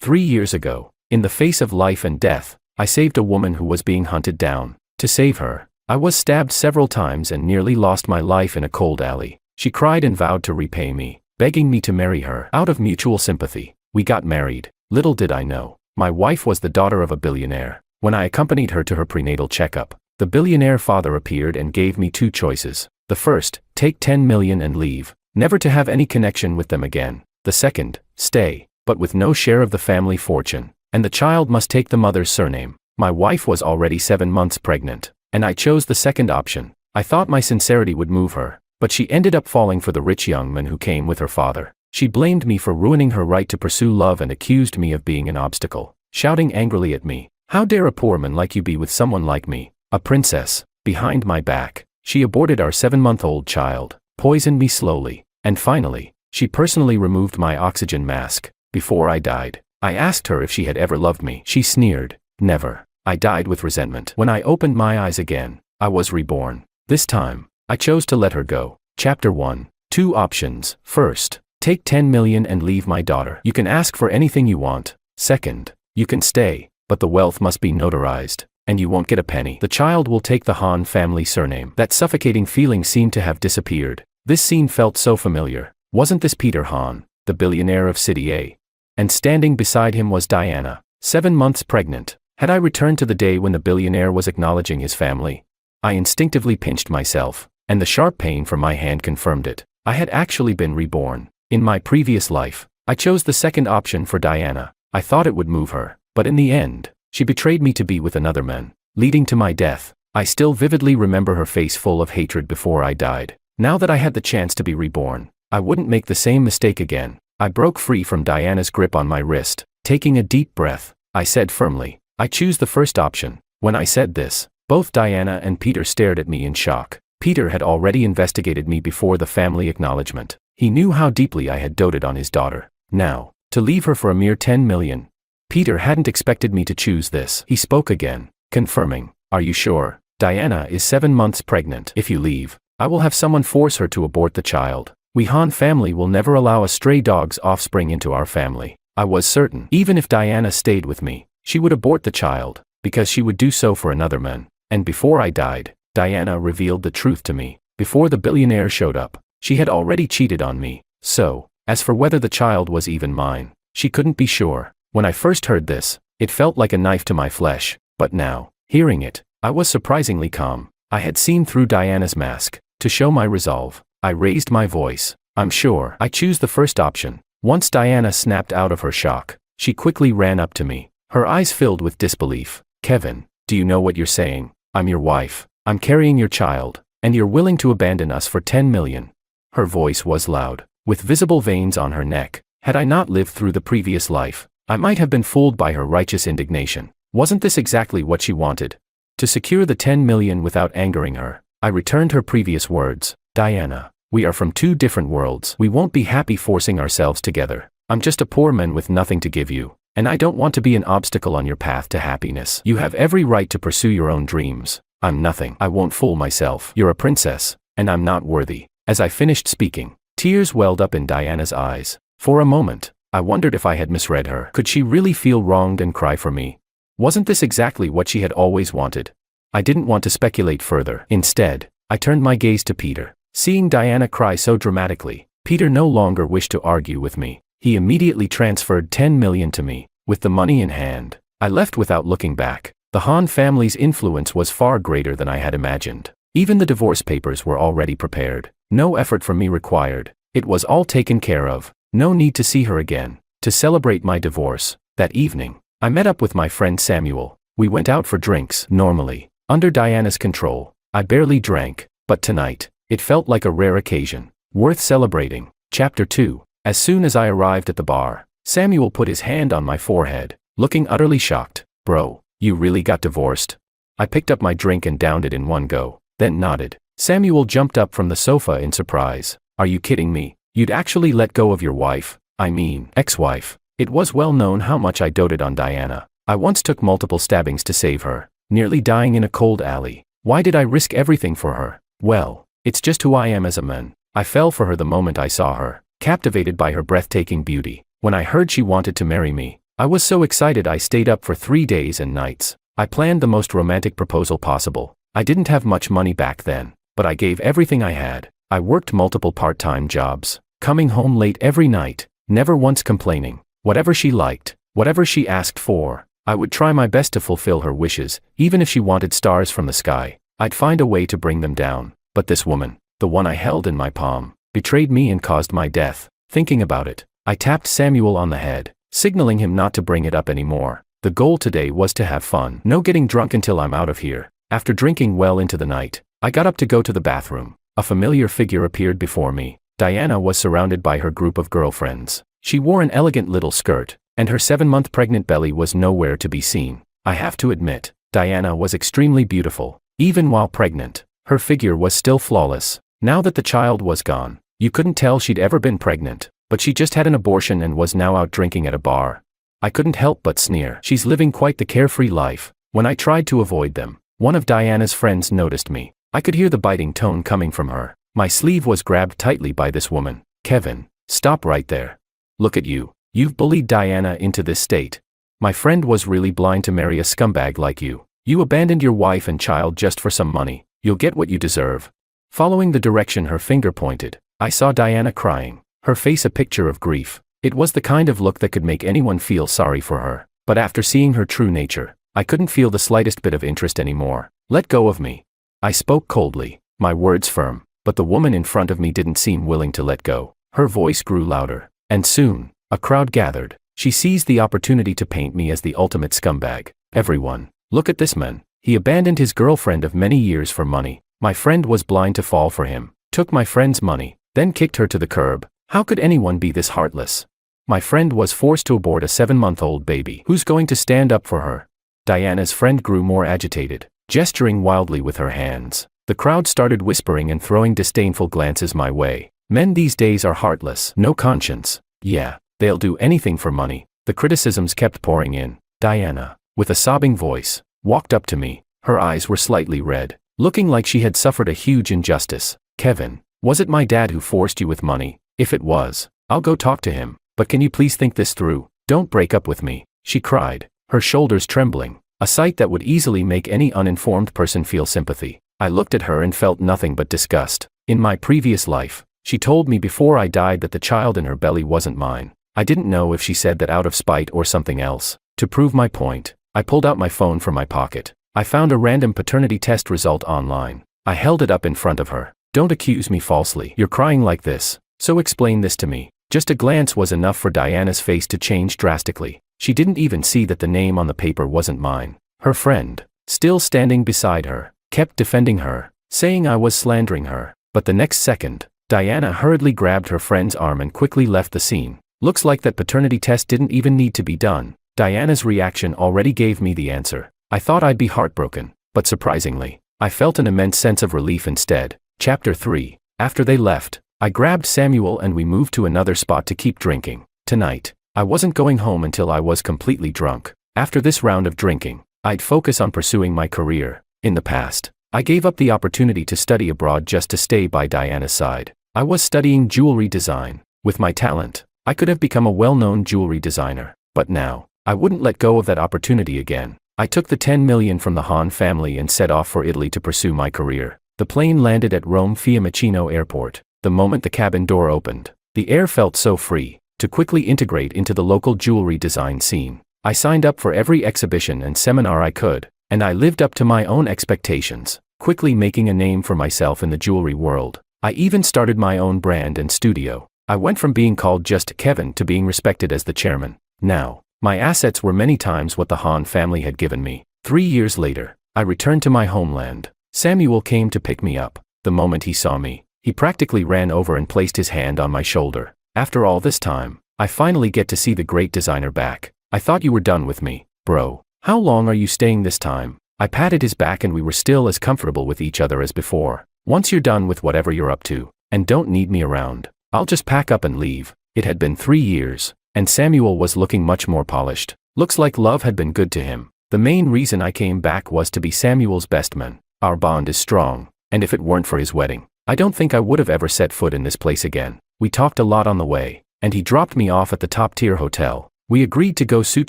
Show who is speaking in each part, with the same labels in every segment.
Speaker 1: 3 years ago, in the face of life and death, I saved a woman who was being hunted down. To save her, I was stabbed several times and nearly lost my life in a cold alley. She cried and vowed to repay me, begging me to marry her. Out of mutual sympathy, we got married. Little did I know, my wife was the daughter of a billionaire. When I accompanied her to her prenatal checkup, the billionaire father appeared and gave me 2 choices. The first, take 10 million and leave, never to have any connection with them again. The second, stay, but with no share of the family fortune, and the child must take the mother's surname. My wife was already 7 months pregnant, and I chose the second option. I thought my sincerity would move her, but she ended up falling for the rich young man who came with her father. She blamed me for ruining her right to pursue love and accused me of being an obstacle, shouting angrily at me, "How dare a poor man like you be with someone like me, a princess?" Behind my back, she aborted our 7-month-old child, poisoned me slowly, and finally, she personally removed my oxygen mask. Before I died, I asked her if she had ever loved me. She sneered, "Never." I died with resentment. When I opened my eyes again, I was reborn. This time, I chose to let her go. Chapter 1. 2 options. First, take 10 million and leave my daughter. You can ask for anything you want. Second, you can stay, but the wealth must be notarized, and you won't get a penny. The child will take the Han family surname. That suffocating feeling seemed to have disappeared. This scene felt so familiar. Wasn't this Peter Han, the billionaire of City A? And standing beside him was Diana, 7 months pregnant. Had I returned to the day when the billionaire was acknowledging his family? I instinctively pinched myself, and the sharp pain from my hand confirmed it. I had actually been reborn. In my previous life, I chose the second option for Diana. I thought it would move her, but in the end, she betrayed me to be with another man, leading to my death. I still vividly remember her face full of hatred before I died. Now that I had the chance to be reborn, I wouldn't make the same mistake again. I broke free from Diana's grip on my wrist. Taking a deep breath, I said firmly, "I choose the first option." When I said this, both Diana and Peter stared at me in shock. Peter had already investigated me before the family acknowledgement. He knew how deeply I had doted on his daughter. Now, to leave her for a mere 10 million. Peter hadn't expected me to choose this. He spoke again, confirming, "Are you sure? Diana is 7 months pregnant. If you leave, I will have someone force her to abort the child. We Han family will never allow a stray dog's offspring into our family." I was certain, even if Diana stayed with me, she would abort the child, because she would do so for another man. And before I died, Diana revealed the truth to me. Before the billionaire showed up, she had already cheated on me. So, as for whether the child was even mine, she couldn't be sure. When I first heard this, it felt like a knife to my flesh, but now, hearing it, I was surprisingly calm. I had seen through Diana's mask. To show my resolve, I raised my voice. "I'm sure I choose the first option." Once Diana snapped out of her shock, she quickly ran up to me, her eyes filled with disbelief. "Kevin, do you know what you're saying? I'm your wife, I'm carrying your child, and you're willing to abandon us for 10 million. Her voice was loud, with visible veins on her neck. Had I not lived through the previous life, I might have been fooled by her righteous indignation. Wasn't this exactly what she wanted? To secure the 10 million without angering her, I returned her previous words. "Diana, we are from 2 different worlds. We won't be happy forcing ourselves together. I'm just a poor man with nothing to give you, and I don't want to be an obstacle on your path to happiness. You have every right to pursue your own dreams. I'm nothing. I won't fool myself. You're a princess, and I'm not worthy." As I finished speaking, tears welled up in Diana's eyes. For a moment, I wondered if I had misread her. Could she really feel wronged and cry for me? Wasn't this exactly what she had always wanted? I didn't want to speculate further. Instead, I turned my gaze to Peter. Seeing Diana cry so dramatically, Peter no longer wished to argue with me. He immediately transferred 10 million to me. With the money in hand, I left without looking back. The Han family's influence was far greater than I had imagined. Even the divorce papers were already prepared. No effort from me required. It was all taken care of. No need to see her again. To celebrate my divorce, that evening, I met up with my friend Samuel. We went out for drinks. Normally, under Diana's control, I barely drank, but tonight, it felt like a rare occasion, worth celebrating. Chapter 2. As soon as I arrived at the bar, Samuel put his hand on my forehead, looking utterly shocked. "Bro, you really got divorced?" I picked up my drink and downed it in one go, then nodded. Samuel jumped up from the sofa in surprise. "Are you kidding me? You'd actually let go of your wife? I mean, ex-wife." It was well known how much I doted on Diana. I once took multiple stabbings to save her, nearly dying in a cold alley. Why did I risk everything for her? Well, it's just who I am as a man. I fell for her the moment I saw her, captivated by her breathtaking beauty. When I heard she wanted to marry me, I was so excited I stayed up for 3 days and nights. I planned the most romantic proposal possible. I didn't have much money back then, but I gave everything I had. I worked multiple part-time jobs, coming home late every night, never once complaining. Whatever she liked, whatever she asked for, I would try my best to fulfill her wishes. Even if she wanted stars from the sky, I'd find a way to bring them down. But this woman, the one I held in my palm, betrayed me and caused my death. Thinking about it, I tapped Samuel on the head, signaling him not to bring it up anymore. The goal today was to have fun. No getting drunk until I'm out of here. After drinking well into the night, I got up to go to the bathroom. A familiar figure appeared before me. Diana was surrounded by her group of girlfriends. She wore an elegant little skirt, and her 7-month pregnant belly was nowhere to be seen. I have to admit, Diana was extremely beautiful. Even while pregnant, her figure was still flawless. Now that the child was gone, you couldn't tell she'd ever been pregnant, but she just had an abortion and was now out drinking at a bar. I couldn't help but sneer. She's living quite the carefree life. When I tried to avoid them, one of Diana's friends noticed me. I could hear the biting tone coming from her. My sleeve was grabbed tightly by this woman. Kevin, stop right there. Look at you. You've bullied Diana into this state. My friend was really blind to marry a scumbag like you. You abandoned your wife and child just for some money. You'll get what you deserve. Following the direction her finger pointed, I saw Diana crying, her face a picture of grief. It was the kind of look that could make anyone feel sorry for her. But after seeing her true nature, I couldn't feel the slightest bit of interest anymore. Let go of me. I spoke coldly, my words firm, but the woman in front of me didn't seem willing to let go. Her voice grew louder, and soon, a crowd gathered. She seized the opportunity to paint me as the ultimate scumbag. Everyone, look at this man. He abandoned his girlfriend of many years for money. My friend was blind to fall for him, took my friend's money, then kicked her to the curb. How could anyone be this heartless? My friend was forced to abort a 7-month-old baby. Who's going to stand up for her? Diana's friend grew more agitated, gesturing wildly with her hands. The crowd started whispering and throwing disdainful glances my way. Men these days are heartless, no conscience. Yeah, they'll do anything for money. The criticisms kept pouring in. Diana, with a sobbing voice, walked up to me. Her eyes were slightly red, looking like she had suffered a huge injustice. Kevin, was it my dad who forced you with money? If it was, I'll go talk to him. But can you please think this through? Don't break up with me, she cried, her shoulders trembling, a sight that would easily make any uninformed person feel sympathy. I looked at her and felt nothing but disgust. In my previous life, she told me before I died that the child in her belly wasn't mine. I didn't know if she said that out of spite or something else. To prove my point, I pulled out my phone from my pocket. I found a random paternity test result online. I held it up in front of her. Don't accuse me falsely. You're crying like this, so explain this to me. Just a glance was enough for Diana's face to change drastically. She didn't even see that the name on the paper wasn't mine. Her friend, still standing beside her, kept defending her, saying I was slandering her. But the next second, Diana hurriedly grabbed her friend's arm and quickly left the scene. Looks like that paternity test didn't even need to be done. Diana's reaction already gave me the answer. I thought I'd be heartbroken, but surprisingly, I felt an immense sense of relief instead. Chapter 3. After they left, I grabbed Samuel and we moved to another spot to keep drinking. Tonight, I wasn't going home until I was completely drunk. After this round of drinking, I'd focus on pursuing my career. In the past, I gave up the opportunity to study abroad just to stay by Diana's side. I was studying jewelry design. With my talent, I could have become a well-known jewelry designer. But now, I wouldn't let go of that opportunity again. I took the 10 million from the Hahn family and set off for Italy to pursue my career. The plane landed at Rome Fiumicino Airport. The moment the cabin door opened, the air felt so free. To quickly integrate into the local jewelry design scene, I signed up for every exhibition and seminar I could, and I lived up to my own expectations, quickly making a name for myself in the jewelry world. I even started my own brand and studio. I went from being called just Kevin to being respected as the chairman. Now, my assets were many times what the Hahn family had given me. 3 years later, I returned to my homeland. Samuel came to pick me up. The moment he saw me, he practically ran over and placed his hand on my shoulder. After all this time, I finally get to see the great designer back. I thought you were done with me, bro. How long are you staying this time? I patted his back and we were still as comfortable with each other as before. Once you're done with whatever you're up to, and don't need me around, I'll just pack up and leave. It had been 3 years, and Samuel was looking much more polished. Looks like love had been good to him. The main reason I came back was to be Samuel's best man. Our bond is strong, and if it weren't for his wedding, I don't think I would have ever set foot in this place again. We talked a lot on the way, and he dropped me off at the top-tier hotel. We agreed to go suit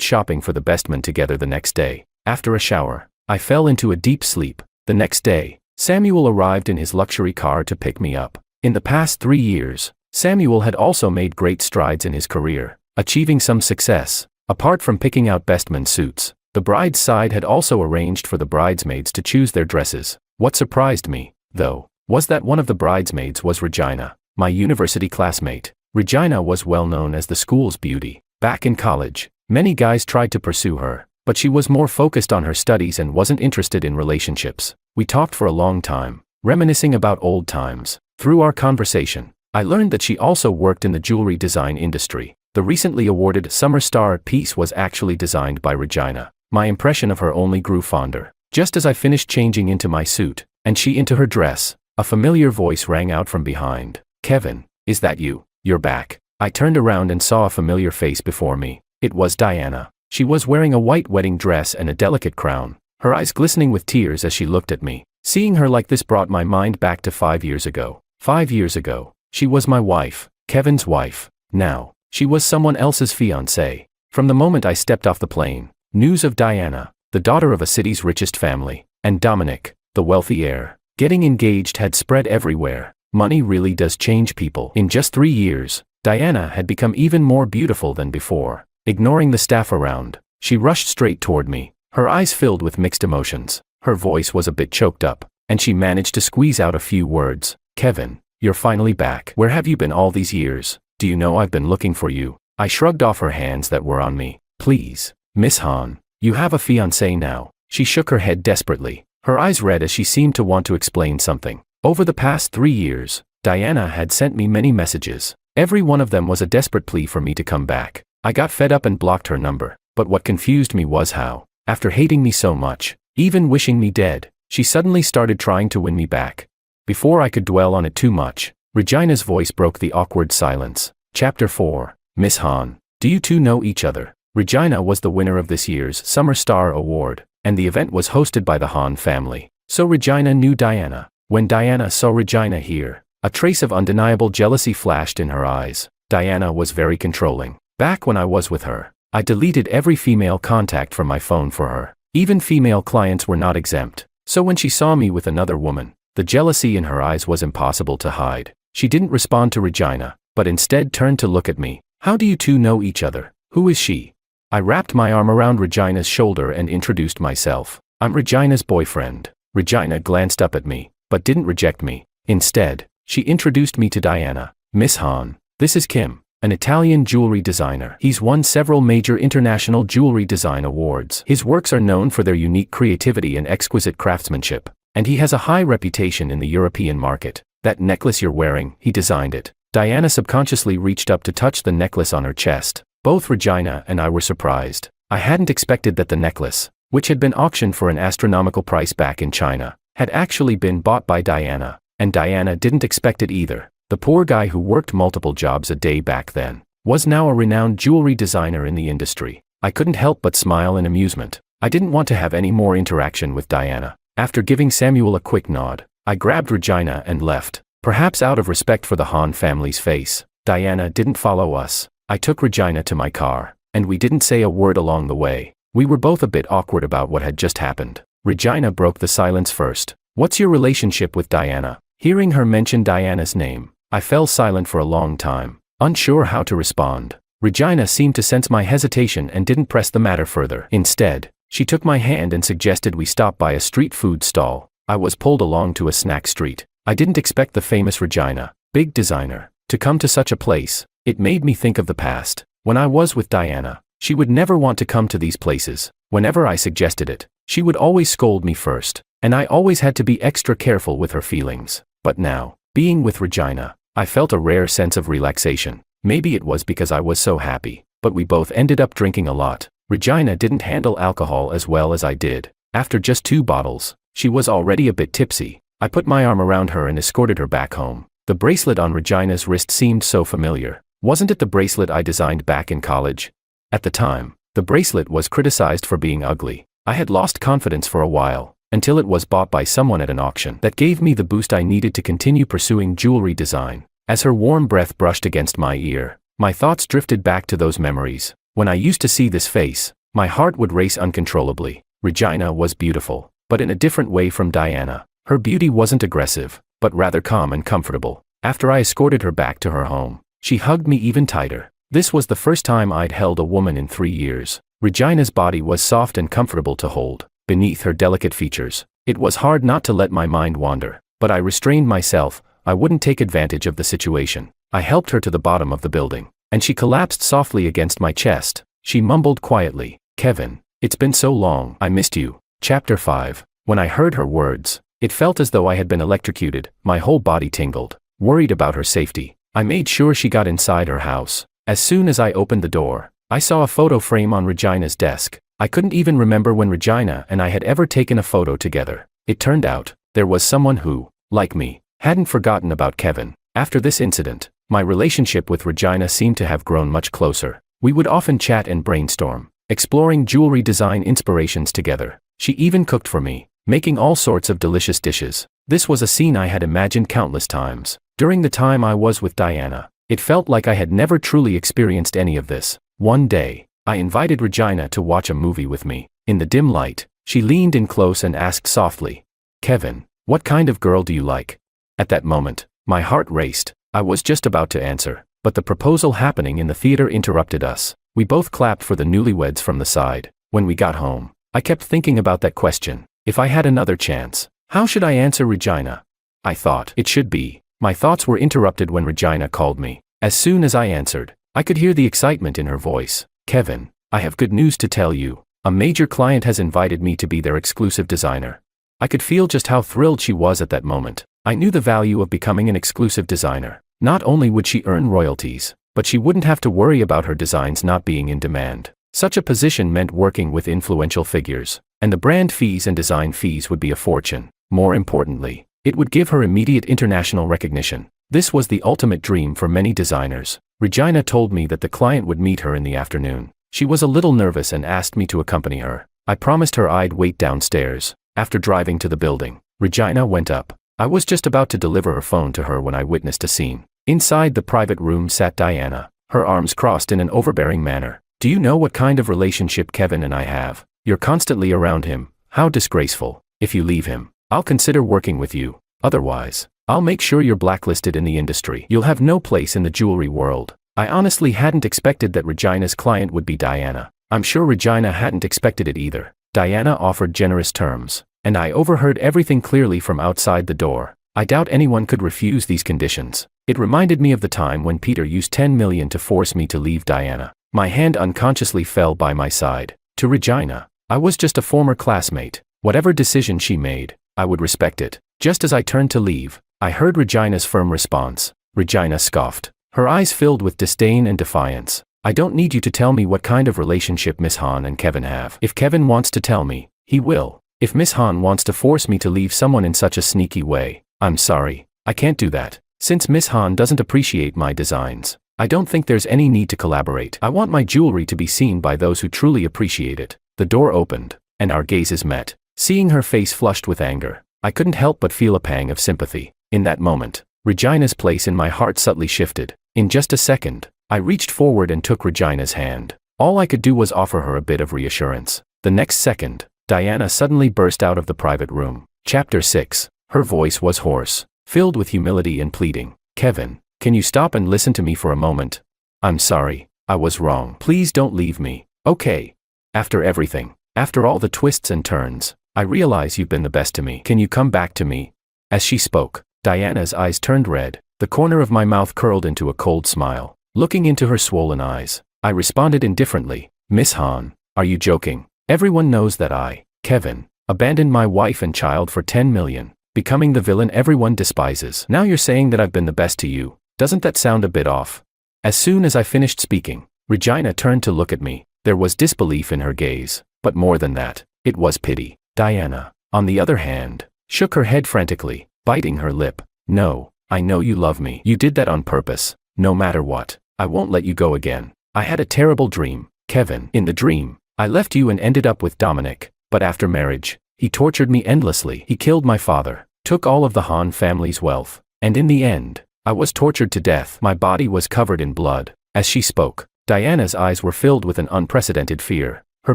Speaker 1: shopping for the bestman together the next day. After a shower, I fell into a deep sleep. The next day, Samuel arrived in his luxury car to pick me up. In the past 3 years, Samuel had also made great strides in his career, achieving some success. Apart from picking out bestman suits, the bride's side had also arranged for the bridesmaids to choose their dresses. What surprised me, though, was that one of the bridesmaids was Regina, my university classmate. Regina was well known as the school's beauty. Back in college, many guys tried to pursue her, but she was more focused on her studies and wasn't interested in relationships. We talked for a long time, reminiscing about old times. Through our conversation, I learned that she also worked in the jewelry design industry. The recently awarded Summer Star piece was actually designed by Regina. My impression of her only grew fonder. Just as I finished changing into my suit, and she into her dress, a familiar voice rang out from behind. "Kevin, is that you? You're back." I turned around and saw a familiar face before me. It was Diana. She was wearing a white wedding dress and a delicate crown, her eyes glistening with tears as she looked at me. Seeing her like this brought my mind back to 5 years ago. 5 years ago, she was my wife, Kevin's wife. Now, she was someone else's fiancée. From the moment I stepped off the plane, news of Diana, the daughter of a city's richest family, and Dominic, the wealthy heir, getting engaged had spread everywhere. Money really does change people. In just 3 years, Diana had become even more beautiful than before. Ignoring the staff around, she rushed straight toward me, her eyes filled with mixed emotions. Her voice was a bit choked up, and she managed to squeeze out a few words. "Kevin, you're finally back. Where have you been all these years? Do you know I've been looking for you?" I shrugged off her hands that were on me. "Please, Miss Han, you have a fiancé now." She shook her head desperately, her eyes red as she seemed to want to explain something. Over the past 3 years, Diana had sent me many messages. Every one of them was a desperate plea for me to come back. I got fed up and blocked her number, but what confused me was how, after hating me so much, even wishing me dead, she suddenly started trying to win me back. Before I could dwell on it too much, Regina's voice broke the awkward silence. Chapter 4. Miss Han, do you two know each other? Regina was the winner of this year's Summer Star Award, and the event was hosted by the Han family. So Regina knew Diana. When Diana saw Regina here, a trace of undeniable jealousy flashed in her eyes. Diana was very controlling. Back when I was with her, I deleted every female contact from my phone for her. Even female clients were not exempt. So when she saw me with another woman, the jealousy in her eyes was impossible to hide. She didn't respond to Regina, but instead turned to look at me. "How do you two know each other? Who is she?" I wrapped my arm around Regina's shoulder and introduced myself. "I'm Regina's boyfriend." Regina glanced up at me, but didn't reject me. Instead, she introduced me to Diana. "Miss Han, this is Kim, an Italian jewelry designer. He's won several major international jewelry design awards. His works are known for their unique creativity and exquisite craftsmanship, and he has a high reputation in the European market. That necklace you're wearing, he designed it." Diana subconsciously reached up to touch the necklace on her chest. Both Regina and I were surprised. I hadn't expected that the necklace, which had been auctioned for an astronomical price back in China, had actually been bought by Diana, and Diana didn't expect it either. The poor guy who worked multiple jobs a day back then was now a renowned jewelry designer in the industry. I couldn't help but smile in amusement. I didn't want to have any more interaction with Diana. After giving Samuel a quick nod, I grabbed Regina and left. Perhaps out of respect for the Han family's face, Diana didn't follow us. I took Regina to my car, and we didn't say a word along the way. We were both a bit awkward about what had just happened. Regina broke the silence first. "What's your relationship with Diana?" Hearing her mention Diana's name, I fell silent for a long time, unsure how to respond. Regina seemed to sense my hesitation and didn't press the matter further. Instead, she took my hand and suggested we stop by a street food stall. I was pulled along to a snack street. I didn't expect the famous Regina, big designer, to come to such a place. It made me think of the past. When I was with Diana, she would never want to come to these places. Whenever I suggested it, she would always scold me first, and I always had to be extra careful with her feelings. But now, being with Regina, I felt a rare sense of relaxation. Maybe it was because I was so happy, but we both ended up drinking a lot. Regina didn't handle alcohol as well as I did. After just 2 bottles, she was already a bit tipsy. I put my arm around her and escorted her back home. The bracelet on Regina's wrist seemed so familiar. Wasn't it the bracelet I designed back in college? At the time, the bracelet was criticized for being ugly. I had lost confidence for a while, until it was bought by someone at an auction. That gave me the boost I needed to continue pursuing jewelry design. As her warm breath brushed against my ear, my thoughts drifted back to those memories. When I used to see this face, my heart would race uncontrollably. Regina was beautiful, but in a different way from Diana. Her beauty wasn't aggressive, but rather calm and comfortable. After I escorted her back to her home, she hugged me even tighter. This was the first time I'd held a woman in 3 years. Regina's body was soft and comfortable to hold. Beneath her delicate features, it was hard not to let my mind wander, but I restrained myself. I wouldn't take advantage of the situation. I helped her to the bottom of the building, and she collapsed softly against my chest. She mumbled quietly, "Kevin, it's been so long, I missed you." Chapter 5. When I heard her words, it felt as though I had been electrocuted. My whole body tingled. Worried about her safety, I made sure she got inside her house. As soon as I opened the door, I saw a photo frame on Regina's desk. I couldn't even remember when Regina and I had ever taken a photo together. It turned out, there was someone who, like me, hadn't forgotten about Kevin. After this incident, my relationship with Regina seemed to have grown much closer. We would often chat and brainstorm, exploring jewelry design inspirations together. She even cooked for me, making all sorts of delicious dishes. This was a scene I had imagined countless times. During the time I was with Diana, it felt like I had never truly experienced any of this. One day, I invited Regina to watch a movie with me. In the dim light, she leaned in close and asked softly, "Kevin, what kind of girl do you like?" At that moment, my heart raced. I was just about to answer, but the proposal happening in the theater interrupted us. We both clapped for the newlyweds from the side. When we got home, I kept thinking about that question. If I had another chance, how should I answer Regina? I thought it should be. My thoughts were interrupted when Regina called me. As soon as I answered, I could hear the excitement in her voice. "Kevin, I have good news to tell you. A major client has invited me to be their exclusive designer." I could feel just how thrilled she was at that moment. I knew the value of becoming an exclusive designer. Not only would she earn royalties, but she wouldn't have to worry about her designs not being in demand. Such a position meant working with influential figures, and the brand fees and design fees would be a fortune. More importantly, it would give her immediate international recognition. This was the ultimate dream for many designers. Regina told me that the client would meet her in the afternoon. She was a little nervous and asked me to accompany her. I promised her I'd wait downstairs. After driving to the building, Regina went up. I was just about to deliver her phone to her when I witnessed a scene. Inside the private room sat Diana, her arms crossed in an overbearing manner. "Do you know what kind of relationship Kevin and I have? You're constantly around him. How disgraceful. If you leave him, I'll consider working with you. Otherwise, I'll make sure you're blacklisted in the industry. You'll have no place in the jewelry world." I honestly hadn't expected that Regina's client would be Diana. I'm sure Regina hadn't expected it either. Diana offered generous terms, and I overheard everything clearly from outside the door. I doubt anyone could refuse these conditions. It reminded me of the time when Peter used 10 million to force me to leave Diana. My hand unconsciously fell by my side. To Regina, I was just a former classmate. Whatever decision she made, I would respect it. Just as I turned to leave, I heard Regina's firm response. Regina scoffed. Her eyes filled with disdain and defiance. "I don't need you to tell me what kind of relationship Miss Han and Kevin have. If Kevin wants to tell me, he will. If Miss Han wants to force me to leave someone in such a sneaky way, I'm sorry, I can't do that. Since Miss Han doesn't appreciate my designs, I don't think there's any need to collaborate. I want my jewelry to be seen by those who truly appreciate it." The door opened, and our gazes met. Seeing her face flushed with anger, I couldn't help but feel a pang of sympathy. In that moment, Regina's place in my heart subtly shifted. In just a second, I reached forward and took Regina's hand. All I could do was offer her a bit of reassurance. The next second, Diana suddenly burst out of the private room. Chapter 6. Her voice was hoarse, filled with humility and pleading. "Kevin, can you stop and listen to me for a moment? I'm sorry, I was wrong. Please don't leave me, okay? After everything, after all the twists and turns, I realize you've been the best to me. Can you come back to me?" As she spoke, Diana's eyes turned red. The corner of my mouth curled into a cold smile. Looking into her swollen eyes, I responded indifferently. "Miss Han, are you joking? Everyone knows that I, Kevin, abandoned my wife and child for 10 million, becoming the villain everyone despises. Now you're saying that I've been the best to you. Doesn't that sound a bit off?" As soon as I finished speaking, Regina turned to look at me. There was disbelief in her gaze, but more than that, it was pity. Diana, on the other hand, shook her head frantically, biting her lip. "No, I know you love me. You did that on purpose. No matter what, I won't let you go again. I had a terrible dream, Kevin. In the dream, I left you and ended up with Dominic, but after marriage, he tortured me endlessly. He killed my father, took all of the Han family's wealth, and in the end, I was tortured to death. My body was covered in blood." As she spoke, Diana's eyes were filled with an unprecedented fear. Her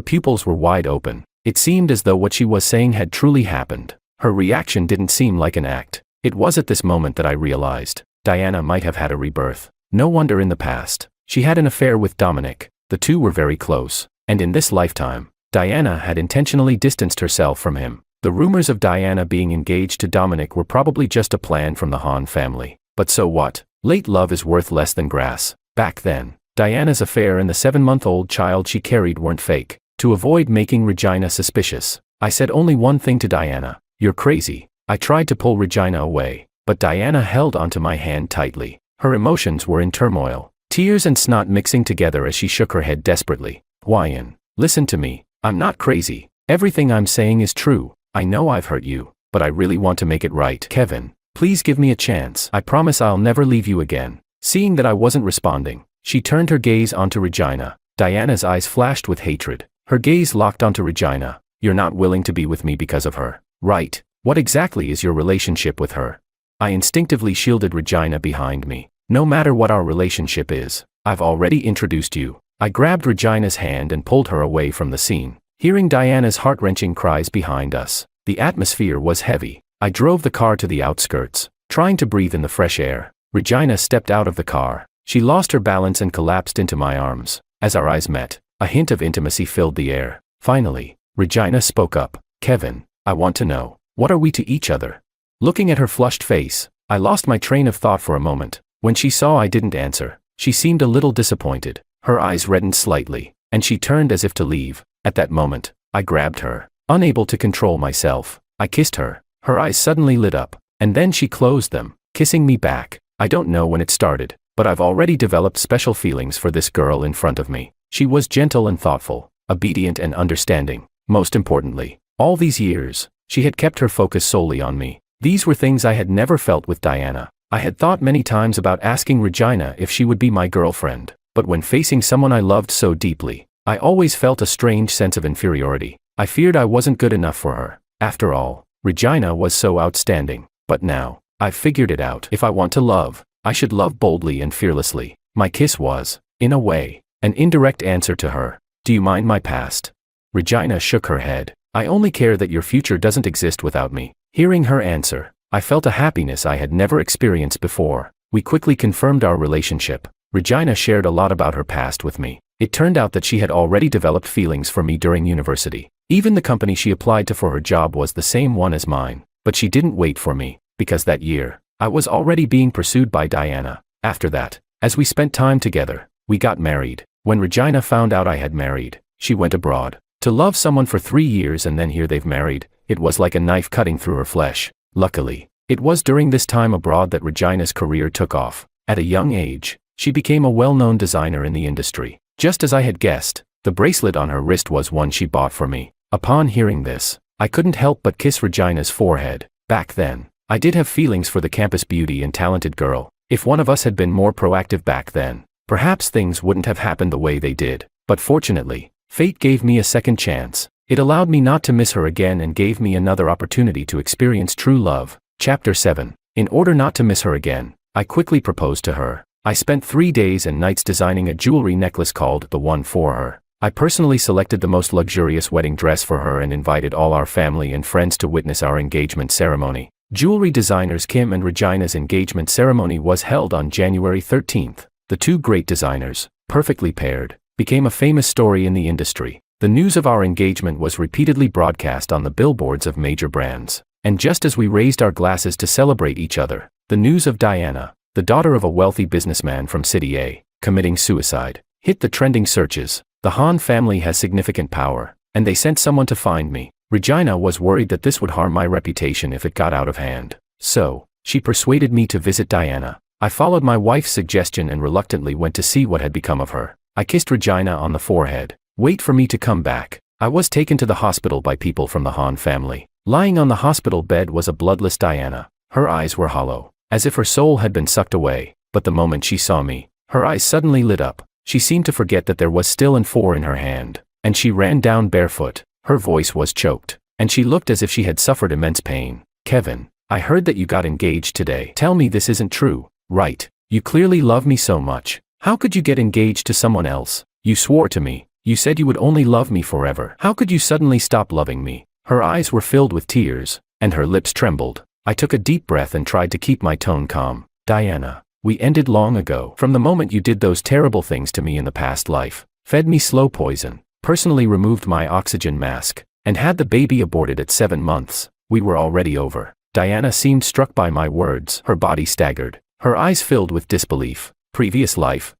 Speaker 1: pupils were wide open. It seemed as though what she was saying had truly happened. Her reaction didn't seem like an act. It was at this moment that I realized Diana might have had a rebirth. No wonder in the past. She had an affair with Dominic. The two were very close. And in this lifetime, Diana had intentionally distanced herself from him. The rumors of Diana being engaged to Dominic were probably just a plan from the Hahn family. But so what? Late love is worth less than grass. Back then, Diana's affair and the 7-month-old child she carried weren't fake. To avoid making Regina suspicious, I said only one thing to Diana: "You're crazy." I tried to pull Regina away, but Diana held onto my hand tightly. Her emotions were in turmoil, tears and snot mixing together as she shook her head desperately. "Wyan, listen to me. I'm not crazy. Everything I'm saying is true. I know I've hurt you, but I really want to make it right. Kevin, please give me a chance. I promise I'll never leave you again." Seeing that I wasn't responding, she turned her gaze onto Regina. Diana's eyes flashed with hatred. Her gaze locked onto Regina. "You're not willing to be with me because of her, right? What exactly is your relationship with her?" I instinctively shielded Regina behind me. "No matter what our relationship is, I've already introduced you." I grabbed Regina's hand and pulled her away from the scene. Hearing Diana's heart-wrenching cries behind us, the atmosphere was heavy. I drove the car to the outskirts, trying to breathe in the fresh air. Regina stepped out of the car. She lost her balance and collapsed into my arms. As our eyes met, a hint of intimacy filled the air. Finally, Regina spoke up. "Kevin, I want to know, what are we to each other?" Looking at her flushed face, I lost my train of thought for a moment. When she saw I didn't answer, she seemed a little disappointed. Her eyes reddened slightly, and she turned as if to leave. At that moment, I grabbed her. Unable to control myself, I kissed her. Her eyes suddenly lit up, and then she closed them, kissing me back. I don't know when it started, but I've already developed special feelings for this girl in front of me. She was gentle and thoughtful, obedient and understanding. Most importantly, all these years, she had kept her focus solely on me. These were things I had never felt with Diana. I had thought many times about asking Regina if she would be my girlfriend, but when facing someone I loved so deeply, I always felt a strange sense of inferiority. I feared I wasn't good enough for her. After all, Regina was so outstanding. But now, I've figured it out. If I want to love, I should love boldly and fearlessly. My kiss was, in a way, an indirect answer to her. "Do you mind my past?" Regina shook her head. "I only care that your future doesn't exist without me." Hearing her answer, I felt a happiness I had never experienced before. We quickly confirmed our relationship. Regina shared a lot about her past with me. It turned out that she had already developed feelings for me during university. Even the company she applied to for her job was the same one as mine. But she didn't wait for me, because that year, I was already being pursued by Diana. After that, as we spent time together, we got married. When Regina found out I had married, she went abroad. To love someone for 3 years and then hear they've married, it was like a knife cutting through her flesh. Luckily, it was during this time abroad that Regina's career took off. At a young age, she became a well-known designer in the industry. Just as I had guessed, the bracelet on her wrist was one she bought for me. Upon hearing this, I couldn't help but kiss Regina's forehead. Back then, I did have feelings for the campus beauty and talented girl. If one of us had been more proactive back then, perhaps things wouldn't have happened the way they did. But fortunately, fate gave me a second chance. It allowed me not to miss her again and gave me another opportunity to experience true love. Chapter 7. In order not to miss her again, I quickly proposed to her. I spent 3 days and nights designing a jewelry necklace called the One for her. I personally selected the most luxurious wedding dress for her and invited all our family and friends to witness our engagement ceremony. Jewelry designers Kim and Regina's engagement ceremony was held on January 13th. The two great designers, perfectly paired, became a famous story in the industry. The news of our engagement was repeatedly broadcast on the billboards of major brands. And just as we raised our glasses to celebrate each other, the news of Diana, the daughter of a wealthy businessman from City A, committing suicide, hit the trending searches. The Hahn family has significant power, and they sent someone to find me. Regina was worried that this would harm my reputation if it got out of hand. So, she persuaded me to visit Diana. I followed my wife's suggestion and reluctantly went to see what had become of her. I kissed Regina on the forehead. "Wait for me to come back." I was taken to the hospital by people from the Hahn family. Lying on the hospital bed was a bloodless Diana. Her eyes were hollow, as if her soul had been sucked away. But the moment she saw me, her eyes suddenly lit up. She seemed to forget that there was still an 4 in her hand, and she ran down barefoot. Her voice was choked, and she looked as if she had suffered immense pain. "Kevin, I heard that you got engaged today. Tell me this isn't true, right? You clearly love me so much." How could you get engaged to someone else? You swore to me. You said you would only love me forever. How could you suddenly stop loving me? Her eyes were filled with tears, and her lips trembled. I took a deep breath and tried to keep my tone calm. Diana, we ended long ago. From the moment you did those terrible things to me in the past life, fed me slow poison, personally removed my oxygen mask, and had the baby aborted at 7 months, we were already over. Diana seemed struck by my words. Her body staggered. Her eyes filled with disbelief. Previous life,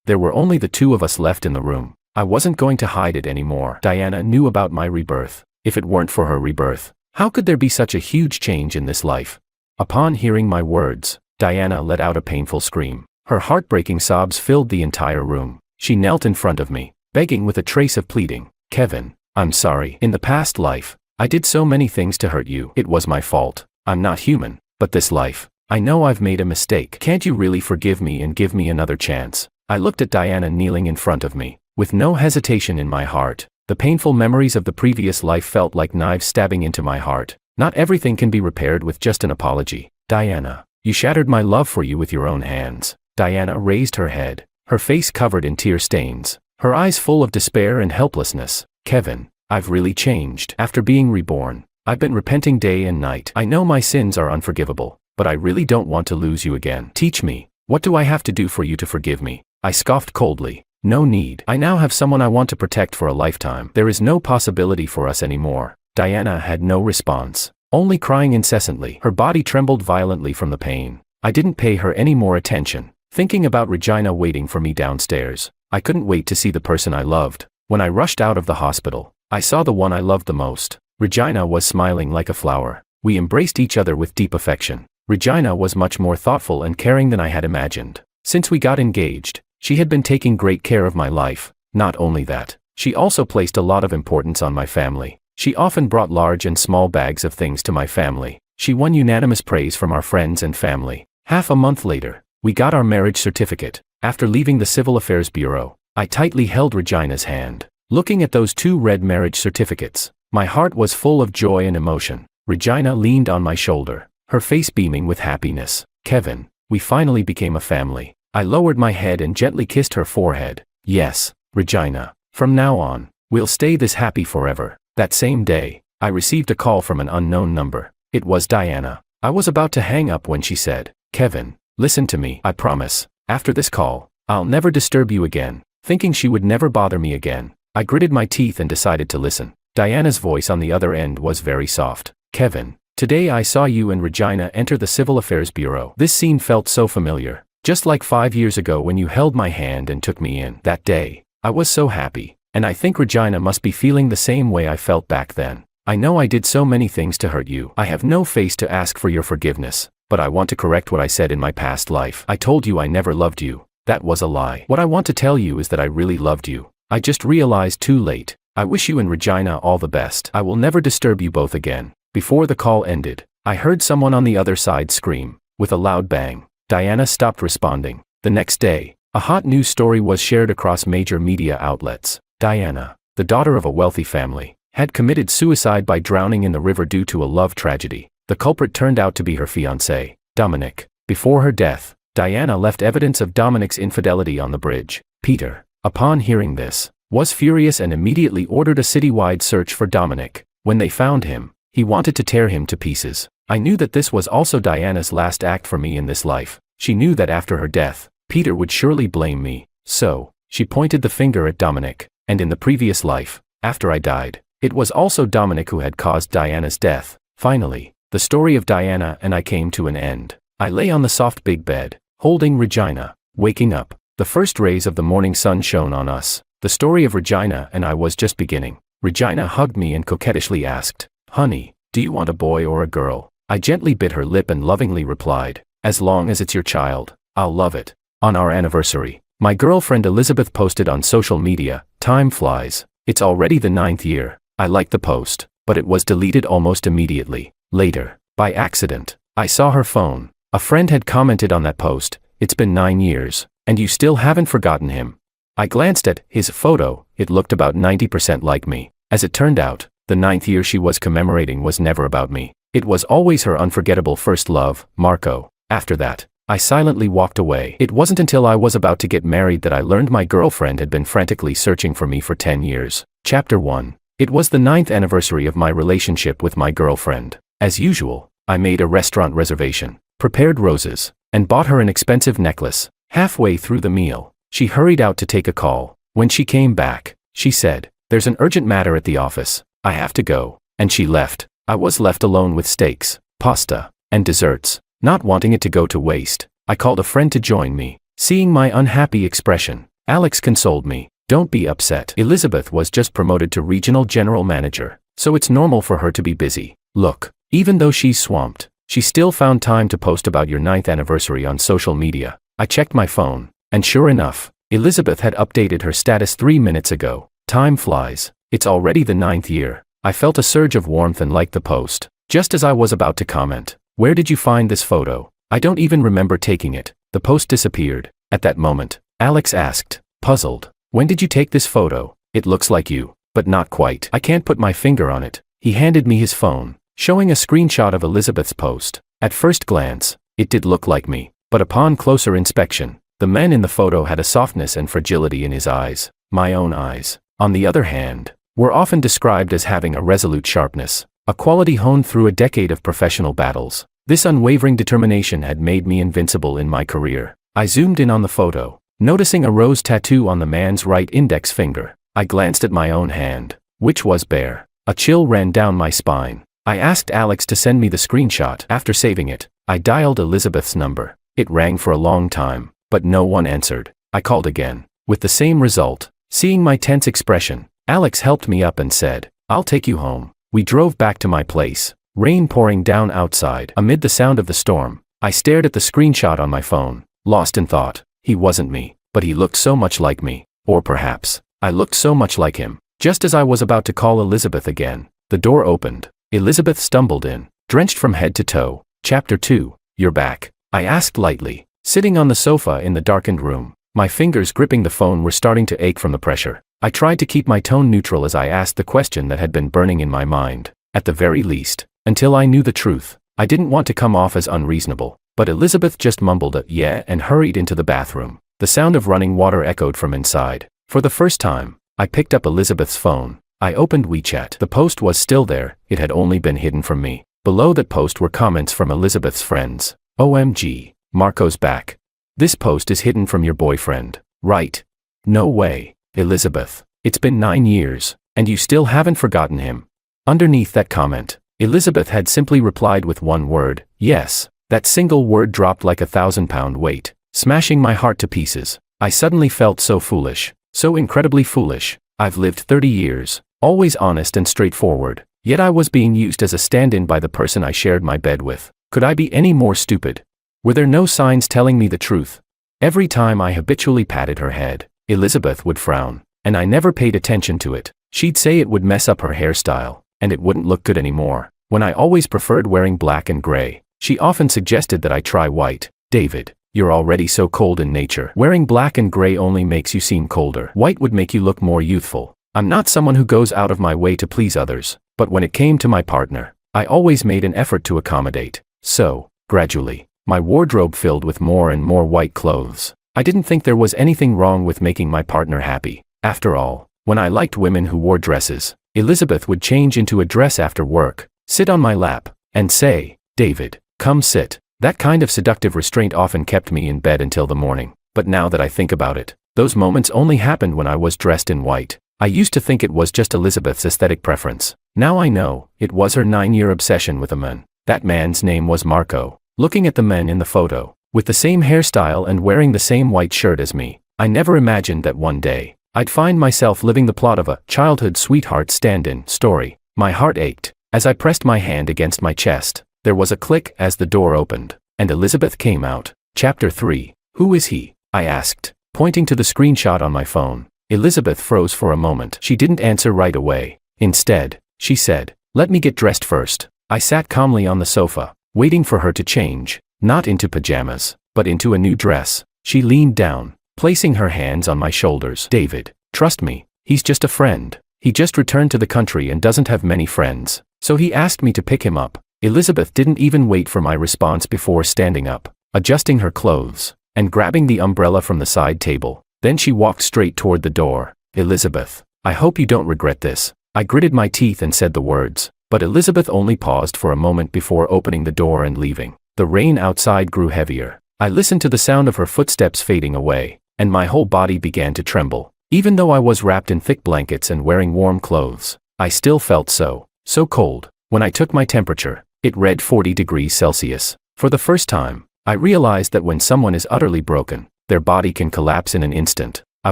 Speaker 1: there were only the two of us left in the room. I wasn't going to hide it anymore. Diana knew about my rebirth. If it weren't for her rebirth, how could there be such a huge change in this life? Upon hearing my words, Diana let out a painful scream. Her heartbreaking sobs filled the entire room. She knelt in front of me, begging with a trace of pleading. Kevin, I'm sorry. In the past life, I did so many things to hurt you. It was my fault. I'm not human. But this life, I know I've made a mistake. Can't you really forgive me and give me another chance? I looked at Diana kneeling in front of me, with no hesitation in my heart. The painful memories of the previous life felt like knives stabbing into my heart. Not everything can be repaired with just an apology. Diana, you shattered my love for you with your own hands. Diana raised her head, her face covered in tear stains, her eyes full of despair and helplessness. Kevin, I've really changed. After being reborn, I've been repenting day and night. I know my sins are unforgivable, but I really don't want to lose you again. Teach me, what do I have to do for you to forgive me? I scoffed coldly. No need. I now have someone I want to protect for a lifetime. There is no possibility for us anymore. Diana had no response, only crying incessantly. Her body trembled violently from the pain. I didn't pay her any more attention, thinking about Regina waiting for me downstairs. I couldn't wait to see the person I loved. When I rushed out of the hospital, I saw the one I loved the most. Regina was smiling like a flower. We embraced each other with deep affection. Regina was much more thoughtful and caring than I had imagined. Since we got engaged, she had been taking great care of my life. Not only that, she also placed a lot of importance on my family. She often brought large and small bags of things to my family. She won unanimous praise from our friends and family. Half a month later, we got our marriage certificate. After leaving the Civil Affairs Bureau, I tightly held Regina's hand. Looking at those two red marriage certificates, my heart was full of joy and emotion. Regina leaned on my shoulder, her face beaming with happiness. Kevin, we finally became a family. I lowered my head and gently kissed her forehead. Yes, Regina, from now on, we'll stay this happy forever. That same day, I received a call from an unknown number. It was Diana. I was about to hang up when she said, Kevin, listen to me. I promise, after this call, I'll never disturb you again. Thinking she would never bother me again, I gritted my teeth and decided to listen. Diana's voice on the other end was very soft. Kevin, today I saw you and Regina enter the Civil Affairs Bureau. This scene felt so familiar. Just like 5 years ago when you held my hand and took me in. That day, I was so happy, and I think Regina must be feeling the same way I felt back then. I know I did so many things to hurt you. I have no face to ask for your forgiveness, but I want to correct what I said in my past life. I told you I never loved you. That was a lie. What I want to tell you is that I really loved you. I just realized too late. I wish you and Regina all the best. I will never disturb you both again. Before the call ended, I heard someone on the other side scream, with a loud bang. Diana stopped responding. The next day, a hot news story was shared across major media outlets. Diana, the daughter of a wealthy family, had committed suicide by drowning in the river due to a love tragedy. The culprit turned out to be her fiancé, Dominic. Before her death, Diana left evidence of Dominic's infidelity on the bridge. Peter, upon hearing this, was furious and immediately ordered a citywide search for Dominic. When they found him, he wanted to tear him to pieces. I knew that this was also Diana's last act for me in this life. She knew that after her death, Peter would surely blame me. So, she pointed the finger at Dominic, and in the previous life, after I died, it was also Dominic who had caused Diana's death. Finally, the story of Diana and I came to an end. I lay on the soft big bed, holding Regina. Waking up, the first rays of the morning sun shone on us. The story of Regina and I was just beginning. Regina hugged me and coquettishly asked, Honey, do you want a boy or a girl? I gently bit her lip and lovingly replied, As long as it's your child, I'll love it. On our anniversary, my girlfriend Elizabeth posted on social media, Time flies. It's already the 9th year. I liked the post, but it was deleted almost immediately. Later, by accident, I saw her phone. A friend had commented on that post, It's been 9 years, and you still haven't forgotten him. I glanced at his photo. It looked about 90% like me. As it turned out, the 9th year she was commemorating was never about me. It was always her unforgettable first love, Marco. After that, I silently walked away. It wasn't until I was about to get married that I learned my girlfriend had been frantically searching for me for 10 years. Chapter 1. It was the 9th anniversary of my relationship with my girlfriend. As usual, I made a restaurant reservation, prepared roses, and bought her an expensive necklace. Halfway through the meal, she hurried out to take a call. When she came back, she said, "There's an urgent matter at the office. I have to go." And she left. I was left alone with steaks, pasta, and desserts. Not wanting it to go to waste, I called a friend to join me. Seeing my unhappy expression, Alex consoled me. "Don't be upset. Elizabeth was just promoted to regional general manager, so it's normal for her to be busy. Look, even though she's swamped, she still found time to post about your 9th anniversary on social media." I checked my phone, and sure enough, Elizabeth had updated her status 3 minutes ago. Time flies. It's already the 9th year. I felt a surge of warmth and liked the post. Just as I was about to comment, "Where did you find this photo? I don't even remember taking it," the post disappeared. At that moment, Alex asked, puzzled, "When did you take this photo? It looks like you, but not quite." I can't put my finger on it. He handed me his phone, showing a screenshot of Elizabeth's post. At first glance, it did look like me, but upon closer inspection, the man in the photo had a softness and fragility in his eyes. My own eyes, on the other hand, were often described as having a resolute sharpness, a quality honed through a decade of professional battles. This unwavering determination had made me invincible in my career. I zoomed in on the photo, noticing a rose tattoo on the man's right index finger. I glanced at my own hand, which was bare. A chill ran down my spine. I asked Alex to send me the screenshot. After saving it, I dialed Elizabeth's number. It rang for a long time, but no one answered. I called again, with the same result. Seeing my tense expression, Alex helped me up and said, "I'll take you home." We drove back to my place, rain pouring down outside. Amid the sound of the storm, I stared at the screenshot on my phone, lost in thought. He wasn't me, but he looked so much like me. Or perhaps, I looked so much like him. Just as I was about to call Elizabeth again, the door opened. Elizabeth stumbled in, drenched from head to toe. Chapter 2. You're back, I asked lightly, sitting on the sofa in the darkened room. My fingers gripping the phone were starting to ache from the pressure. I tried to keep my tone neutral as I asked the question that had been burning in my mind. At the very least, until I knew the truth, I didn't want to come off as unreasonable. But Elizabeth just mumbled a "yeah" and hurried into the bathroom. The sound of running water echoed from inside. For the first time, I picked up Elizabeth's phone. I opened WeChat. The post was still there. It had only been hidden from me. Below that post were comments from Elizabeth's friends. "OMG, Marco's back. This post is hidden from your boyfriend, right? No way, Elizabeth. It's been 9 years, and you still haven't forgotten him." Underneath that comment, Elizabeth had simply replied with one word, "Yes." That single word dropped like a 1,000-pound weight, smashing my heart to pieces. I suddenly felt so foolish, so incredibly foolish. I've lived 30 years, always honest and straightforward, yet I was being used as a stand-in by the person I shared my bed with. Could I be any more stupid? Were there no signs telling me the truth? Every time I habitually patted her head, Elizabeth would frown, and I never paid attention to it. She'd say it would mess up her hairstyle, and it wouldn't look good anymore. When I always preferred wearing black and gray, she often suggested that I try white. "David, you're already so cold in nature. Wearing black and gray only makes you seem colder. White would make you look more youthful." I'm not someone who goes out of my way to please others, but when it came to my partner, I always made an effort to accommodate. So, gradually, my wardrobe filled with more and more white clothes. I didn't think there was anything wrong with making my partner happy. After all, when I liked women who wore dresses, Elizabeth would change into a dress after work, sit on my lap, and say, "David, come sit." That kind of seductive restraint often kept me in bed until the morning. But now that I think about it, those moments only happened when I was dressed in white. I used to think it was just Elizabeth's aesthetic preference. Now I know, it was her 9-year obsession with a man. That man's name was Marco. Looking at the men in the photo, with the same hairstyle and wearing the same white shirt as me, I never imagined that one day, I'd find myself living the plot of a childhood sweetheart stand-in story. My heart ached. As I pressed my hand against my chest, there was a click as the door opened, and Elizabeth came out. Chapter 3. Who is he? I asked, pointing to the screenshot on my phone. Elizabeth froze for a moment. She didn't answer right away. Instead, she said, "Let me get dressed first." I sat calmly on the sofa, waiting for her to change, not into pajamas, but into a new dress. She leaned down, placing her hands on my shoulders. "David, trust me, he's just a friend. He just returned to the country and doesn't have many friends, so he asked me to pick him up." Elizabeth didn't even wait for my response before standing up. adjusting her clothes, and grabbing the umbrella from the side table. Then she walked straight toward the door. Elizabeth, I hope you don't regret this. I gritted my teeth and said the words, but Elizabeth only paused for a moment before opening the door and leaving. The rain outside grew heavier. I listened to the sound of her footsteps fading away, and my whole body began to tremble. Even though I was wrapped in thick blankets and wearing warm clothes, I still felt so cold. When I took my temperature, it read 40 degrees Celsius. For the first time, I realized that when someone is utterly broken, their body can collapse in an instant. I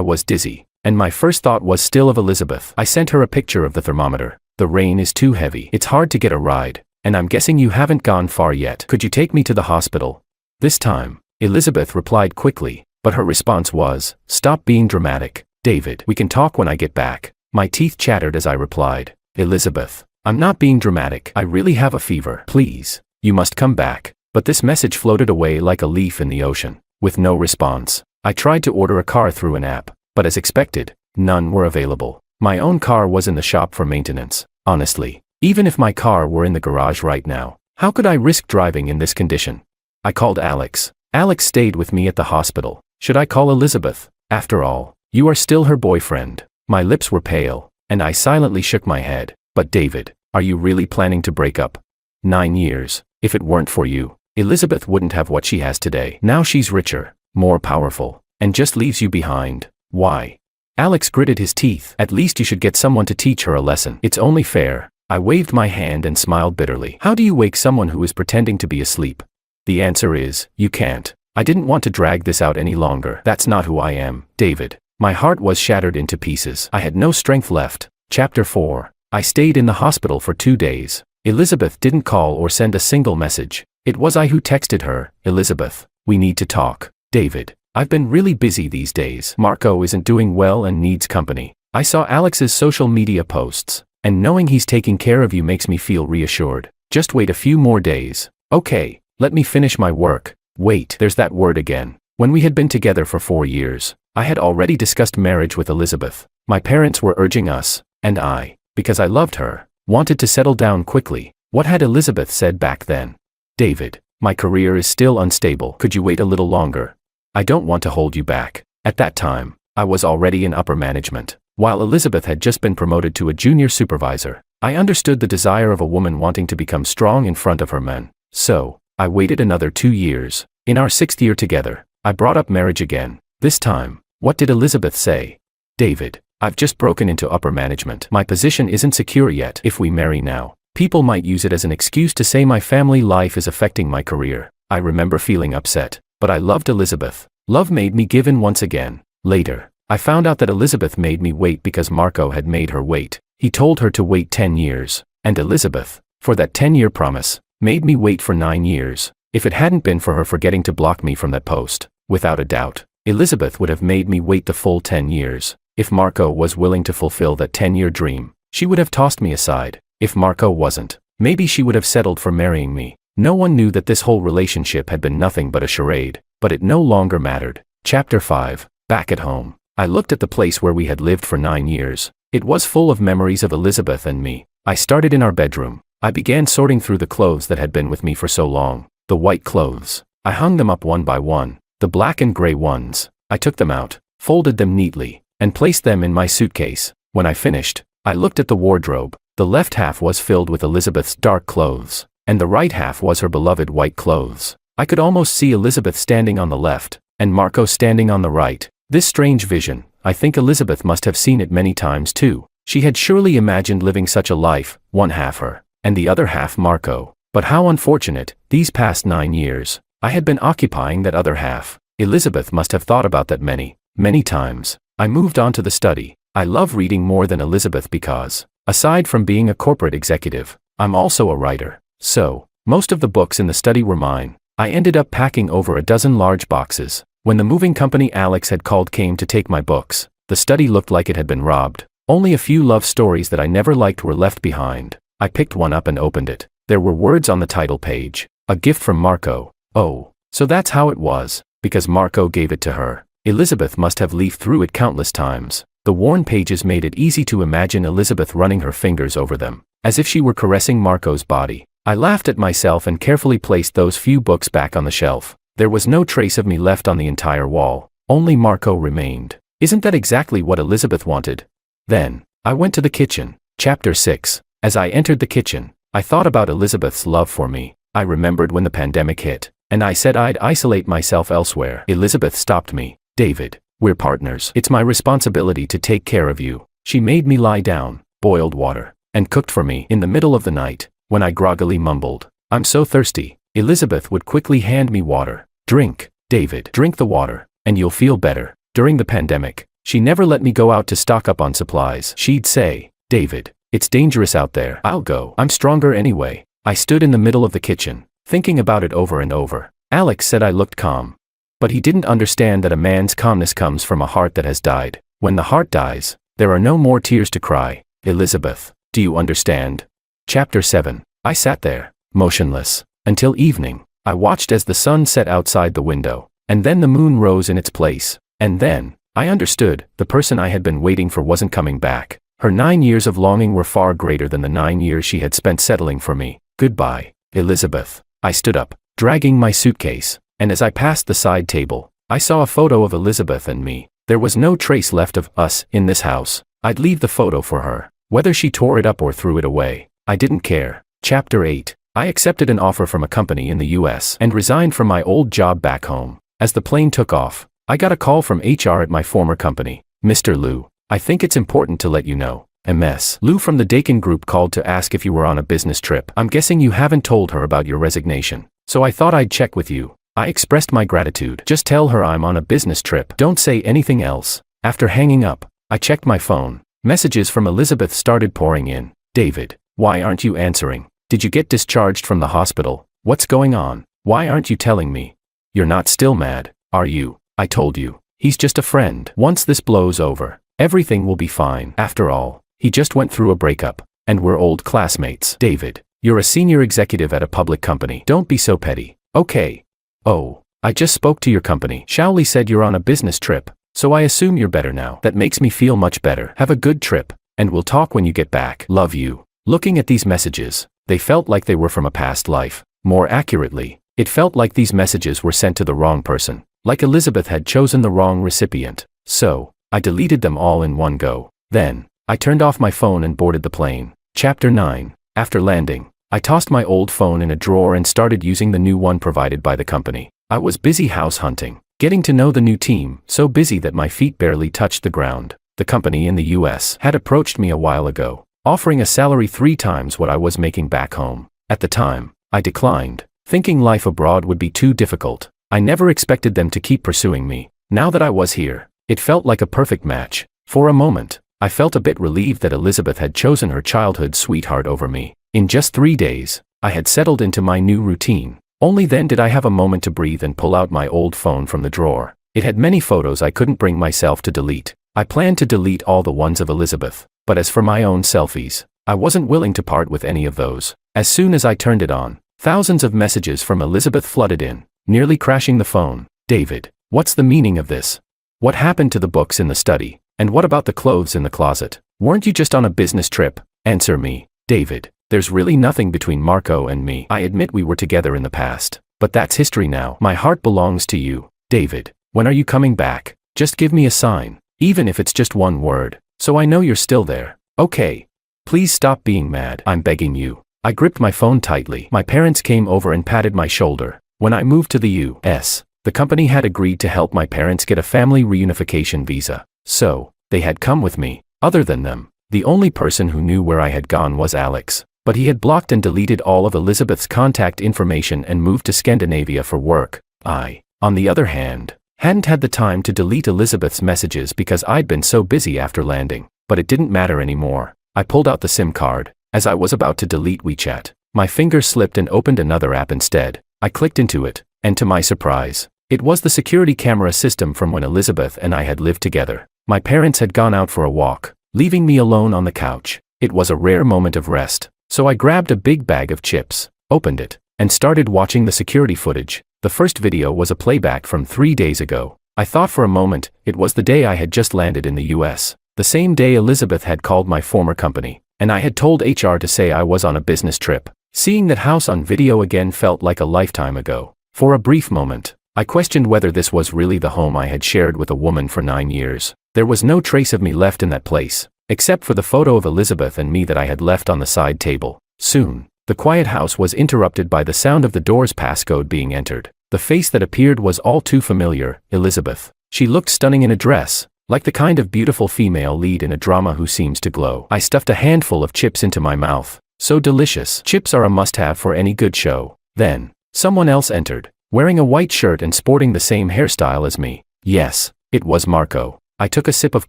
Speaker 1: was dizzy, and my first thought was still of Elizabeth. I sent her a picture of the thermometer. The rain is too heavy. It's hard to get a ride, and I'm guessing you haven't gone far yet. Could you take me to the hospital? This time, Elizabeth replied quickly, but her response was, stop being dramatic, David. We can talk when I get back. My teeth chattered as I replied, Elizabeth, I'm not being dramatic. I really have a fever. Please, you must come back. But this message floated away like a leaf in the ocean, with no response. I tried to order a car through an app, but as expected, none were available. My own car was in the shop for maintenance. Honestly, even if my car were in the garage right now, how could I risk driving in this condition? I called Alex. Alex stayed with me at the hospital. Should I call Elizabeth? After all, you are still her boyfriend. My lips were pale, and I silently shook my head. But David, are you really planning to break up? 9 years. If it weren't for you, Elizabeth wouldn't have what she has today. Now she's richer, more powerful, and just leaves you behind. Why? Alex gritted his teeth. At least you should get someone to teach her a lesson. It's only fair. I waved my hand and smiled bitterly. How do you wake someone who is pretending to be asleep? The answer is, you can't. I didn't want to drag this out any longer. That's not who I am, David. My heart was shattered into pieces. I had no strength left. Chapter 4. I stayed in the hospital for 2 days. Elizabeth didn't call or send a single message. It was I who texted her, Elizabeth, we need to talk. David, I've been really busy these days. Marco isn't doing well and needs company. I saw Alex's social media posts, and knowing he's taking care of you makes me feel reassured. Just wait a few more days. Okay, let me finish my work. Wait, there's that word again. When we had been together for 4 years, I had already discussed marriage with Elizabeth. My parents were urging us, and I, because I loved her, wanted to settle down quickly. What had Elizabeth said back then? David, my career is still unstable. Could you wait a little longer? I don't want to hold you back. At that time, I was already in upper management, while Elizabeth had just been promoted to a junior supervisor. I understood the desire of a woman wanting to become strong in front of her men. So, I waited another 2 years. In our 6th year together, I brought up marriage again. This time, what did Elizabeth say? David, I've just broken into upper management. My position isn't secure yet. If we marry now, people might use it as an excuse to say my family life is affecting my career. I remember feeling upset, but I loved Elizabeth. Love made me give in once again. Later, I found out that Elizabeth made me wait because Marco had made her wait. He told her to wait 10 years, and Elizabeth, for that 10-year promise, made me wait for 9 years. If it hadn't been for her forgetting to block me from that post, without a doubt, Elizabeth would have made me wait the full 10 years. If Marco was willing to fulfill that 10-year dream, she would have tossed me aside. If Marco wasn't, maybe she would have settled for marrying me. No one knew that this whole relationship had been nothing but a charade, but it no longer mattered. Chapter 5. Back at home. I looked at the place where we had lived for 9 years. It was full of memories of Elizabeth and me. I started in our bedroom. I began sorting through the clothes that had been with me for so long. The white clothes. I hung them up one by one. The black and gray ones. I took them out, folded them neatly, and placed them in my suitcase. When I finished, I looked at the wardrobe. The left half was filled with Elizabeth's dark clothes, and the right half was her beloved white clothes. I could almost see Elizabeth standing on the left, and Marco standing on the right. This strange vision, I think Elizabeth must have seen it many times too. She had surely imagined living such a life, one half her, and the other half Marco. But how unfortunate, these past 9 years, I had been occupying that other half. Elizabeth must have thought about that many, many times. I moved on to the study. I love reading more than Elizabeth because, aside from being a corporate executive, I'm also a writer. So, most of the books in the study were mine. I ended up packing over a dozen large boxes. When the moving company Alex had called came to take my books, the study looked like it had been robbed. Only a few love stories that I never liked were left behind. I picked one up and opened it. There were words on the title page. A gift from Marco. Oh, so that's how it was, because Marco gave it to her. Elizabeth must have leafed through it countless times. The worn pages made it easy to imagine Elizabeth running her fingers over them, as if she were caressing Marco's body. I laughed at myself and carefully placed those few books back on the shelf. There was no trace of me left on the entire wall. Only Marco remained. Isn't that exactly what Elizabeth wanted? Then, I went to the kitchen. Chapter 6. As I entered the kitchen, I thought about Elizabeth's love for me. I remembered when the pandemic hit, and I said I'd isolate myself elsewhere. Elizabeth stopped me. David, we're partners. It's my responsibility to take care of you. She made me lie down, boiled water, and cooked for me. In the middle of the night, when I groggily mumbled, "I'm so thirsty," Elizabeth would quickly hand me water. "Drink, David. Drink the water, and you'll feel better." During the pandemic, she never let me go out to stock up on supplies. She'd say, "David, it's dangerous out there." "I'll go. I'm stronger anyway." I stood in the middle of the kitchen, thinking about it over and over. Alex said I looked calm. But he didn't understand that a man's calmness comes from a heart that has died. When the heart dies, there are no more tears to cry. Elizabeth, do you understand? Chapter 7. I sat there, motionless, until evening. I watched as the sun set outside the window, and then the moon rose in its place. And then, I understood, the person I had been waiting for wasn't coming back. Her 9 years of longing were far greater than the 9 years she had spent settling for me. Goodbye, Elizabeth. I stood up, dragging my suitcase, and as I passed the side table, I saw a photo of Elizabeth and me. There was no trace left of us in this house. I'd leave the photo for her. Whether she tore it up or threw it away, I didn't care. Chapter 8. I accepted an offer from a company in the US and resigned from my old job back home. As the plane took off, I got a call from HR at my former company. "Mr. Liu, I think it's important to let you know. MS. Lou from the Dakin Group called to ask if you were on a business trip. I'm guessing you haven't told her about your resignation, so I thought I'd check with you." I expressed my gratitude. "Just tell her I'm on a business trip. Don't say anything else." After hanging up, I checked my phone. Messages from Elizabeth started pouring in. "David, why aren't you answering? Did you get discharged from the hospital? What's going on? Why aren't you telling me? You're not still mad, are you? I told you, he's just a friend. Once this blows over, everything will be fine. After all, he just went through a breakup, and we're old classmates." "David, you're a senior executive at a public company. Don't be so petty, okay?" "Oh, I just spoke to your company. Shaoli said you're on a business trip, so I assume you're better now." "That makes me feel much better. Have a good trip, and we'll talk when you get back. Love you." Looking at these messages, they felt like they were from a past life. More accurately, it felt like these messages were sent to the wrong person, like Elizabeth had chosen the wrong recipient. So, I deleted them all in one go. Then, I turned off my phone and boarded the plane. Chapter 9. After landing, I tossed my old phone in a drawer and started using the new one provided by the company. I was busy house hunting, getting to know the new team, so busy that my feet barely touched the ground. The company in the US had approached me a while ago, offering a salary 3 times what I was making back home. At the time, I declined, thinking life abroad would be too difficult. I never expected them to keep pursuing me. Now that I was here, it felt like a perfect match. For a moment, I felt a bit relieved that Elizabeth had chosen her childhood sweetheart over me. In just 3 days, I had settled into my new routine. Only then did I have a moment to breathe and pull out my old phone from the drawer. It had many photos I couldn't bring myself to delete. I planned to delete all the ones of Elizabeth, but as for my own selfies, I wasn't willing to part with any of those. As soon as I turned it on, thousands of messages from Elizabeth flooded in, nearly crashing the phone. "David, what's the meaning of this? What happened to the books in the study? And what about the clothes in the closet? Weren't you just on a business trip? Answer me, David. There's really nothing between Marco and me. I admit we were together in the past, but that's history now. My heart belongs to you, David. When are you coming back? Just give me a sign, even if it's just one word, so I know you're still there. Okay. Please stop being mad. I'm begging you." I gripped my phone tightly. My parents came over and patted my shoulder. When I moved to the US, the company had agreed to help my parents get a family reunification visa, so they had come with me. Other than them, the only person who knew where I had gone was Alex, but he had blocked and deleted all of Elizabeth's contact information and moved to Scandinavia for work. I, on the other hand, hadn't had the time to delete Elizabeth's messages because I'd been so busy after landing, but it didn't matter anymore. I pulled out the SIM card. As I was about to delete WeChat, my finger slipped and opened another app instead. I clicked into it, and to my surprise, it was the security camera system from when Elizabeth and I had lived together. My parents had gone out for a walk, leaving me alone on the couch. It was a rare moment of rest, so I grabbed a big bag of chips, opened it, and started watching the security footage. The first video was a playback from 3 days ago. I thought for a moment it was the day I had just landed in the US, the same day Elizabeth had called my former company, and I had told HR to say I was on a business trip. Seeing that house on video again felt like a lifetime ago. For a brief moment, I questioned whether this was really the home I had shared with a woman for 9 years. There was no trace of me left in that place, except for the photo of Elizabeth and me that I had left on the side table. Soon, the quiet house was interrupted by the sound of the door's passcode being entered. The face that appeared was all too familiar, Elizabeth. She looked stunning in a dress, like the kind of beautiful female lead in a drama who seems to glow. I stuffed a handful of chips into my mouth. So delicious. Chips are a must-have for any good show. Then, someone else entered, wearing a white shirt and sporting the same hairstyle as me. Yes, it was Marco. I took a sip of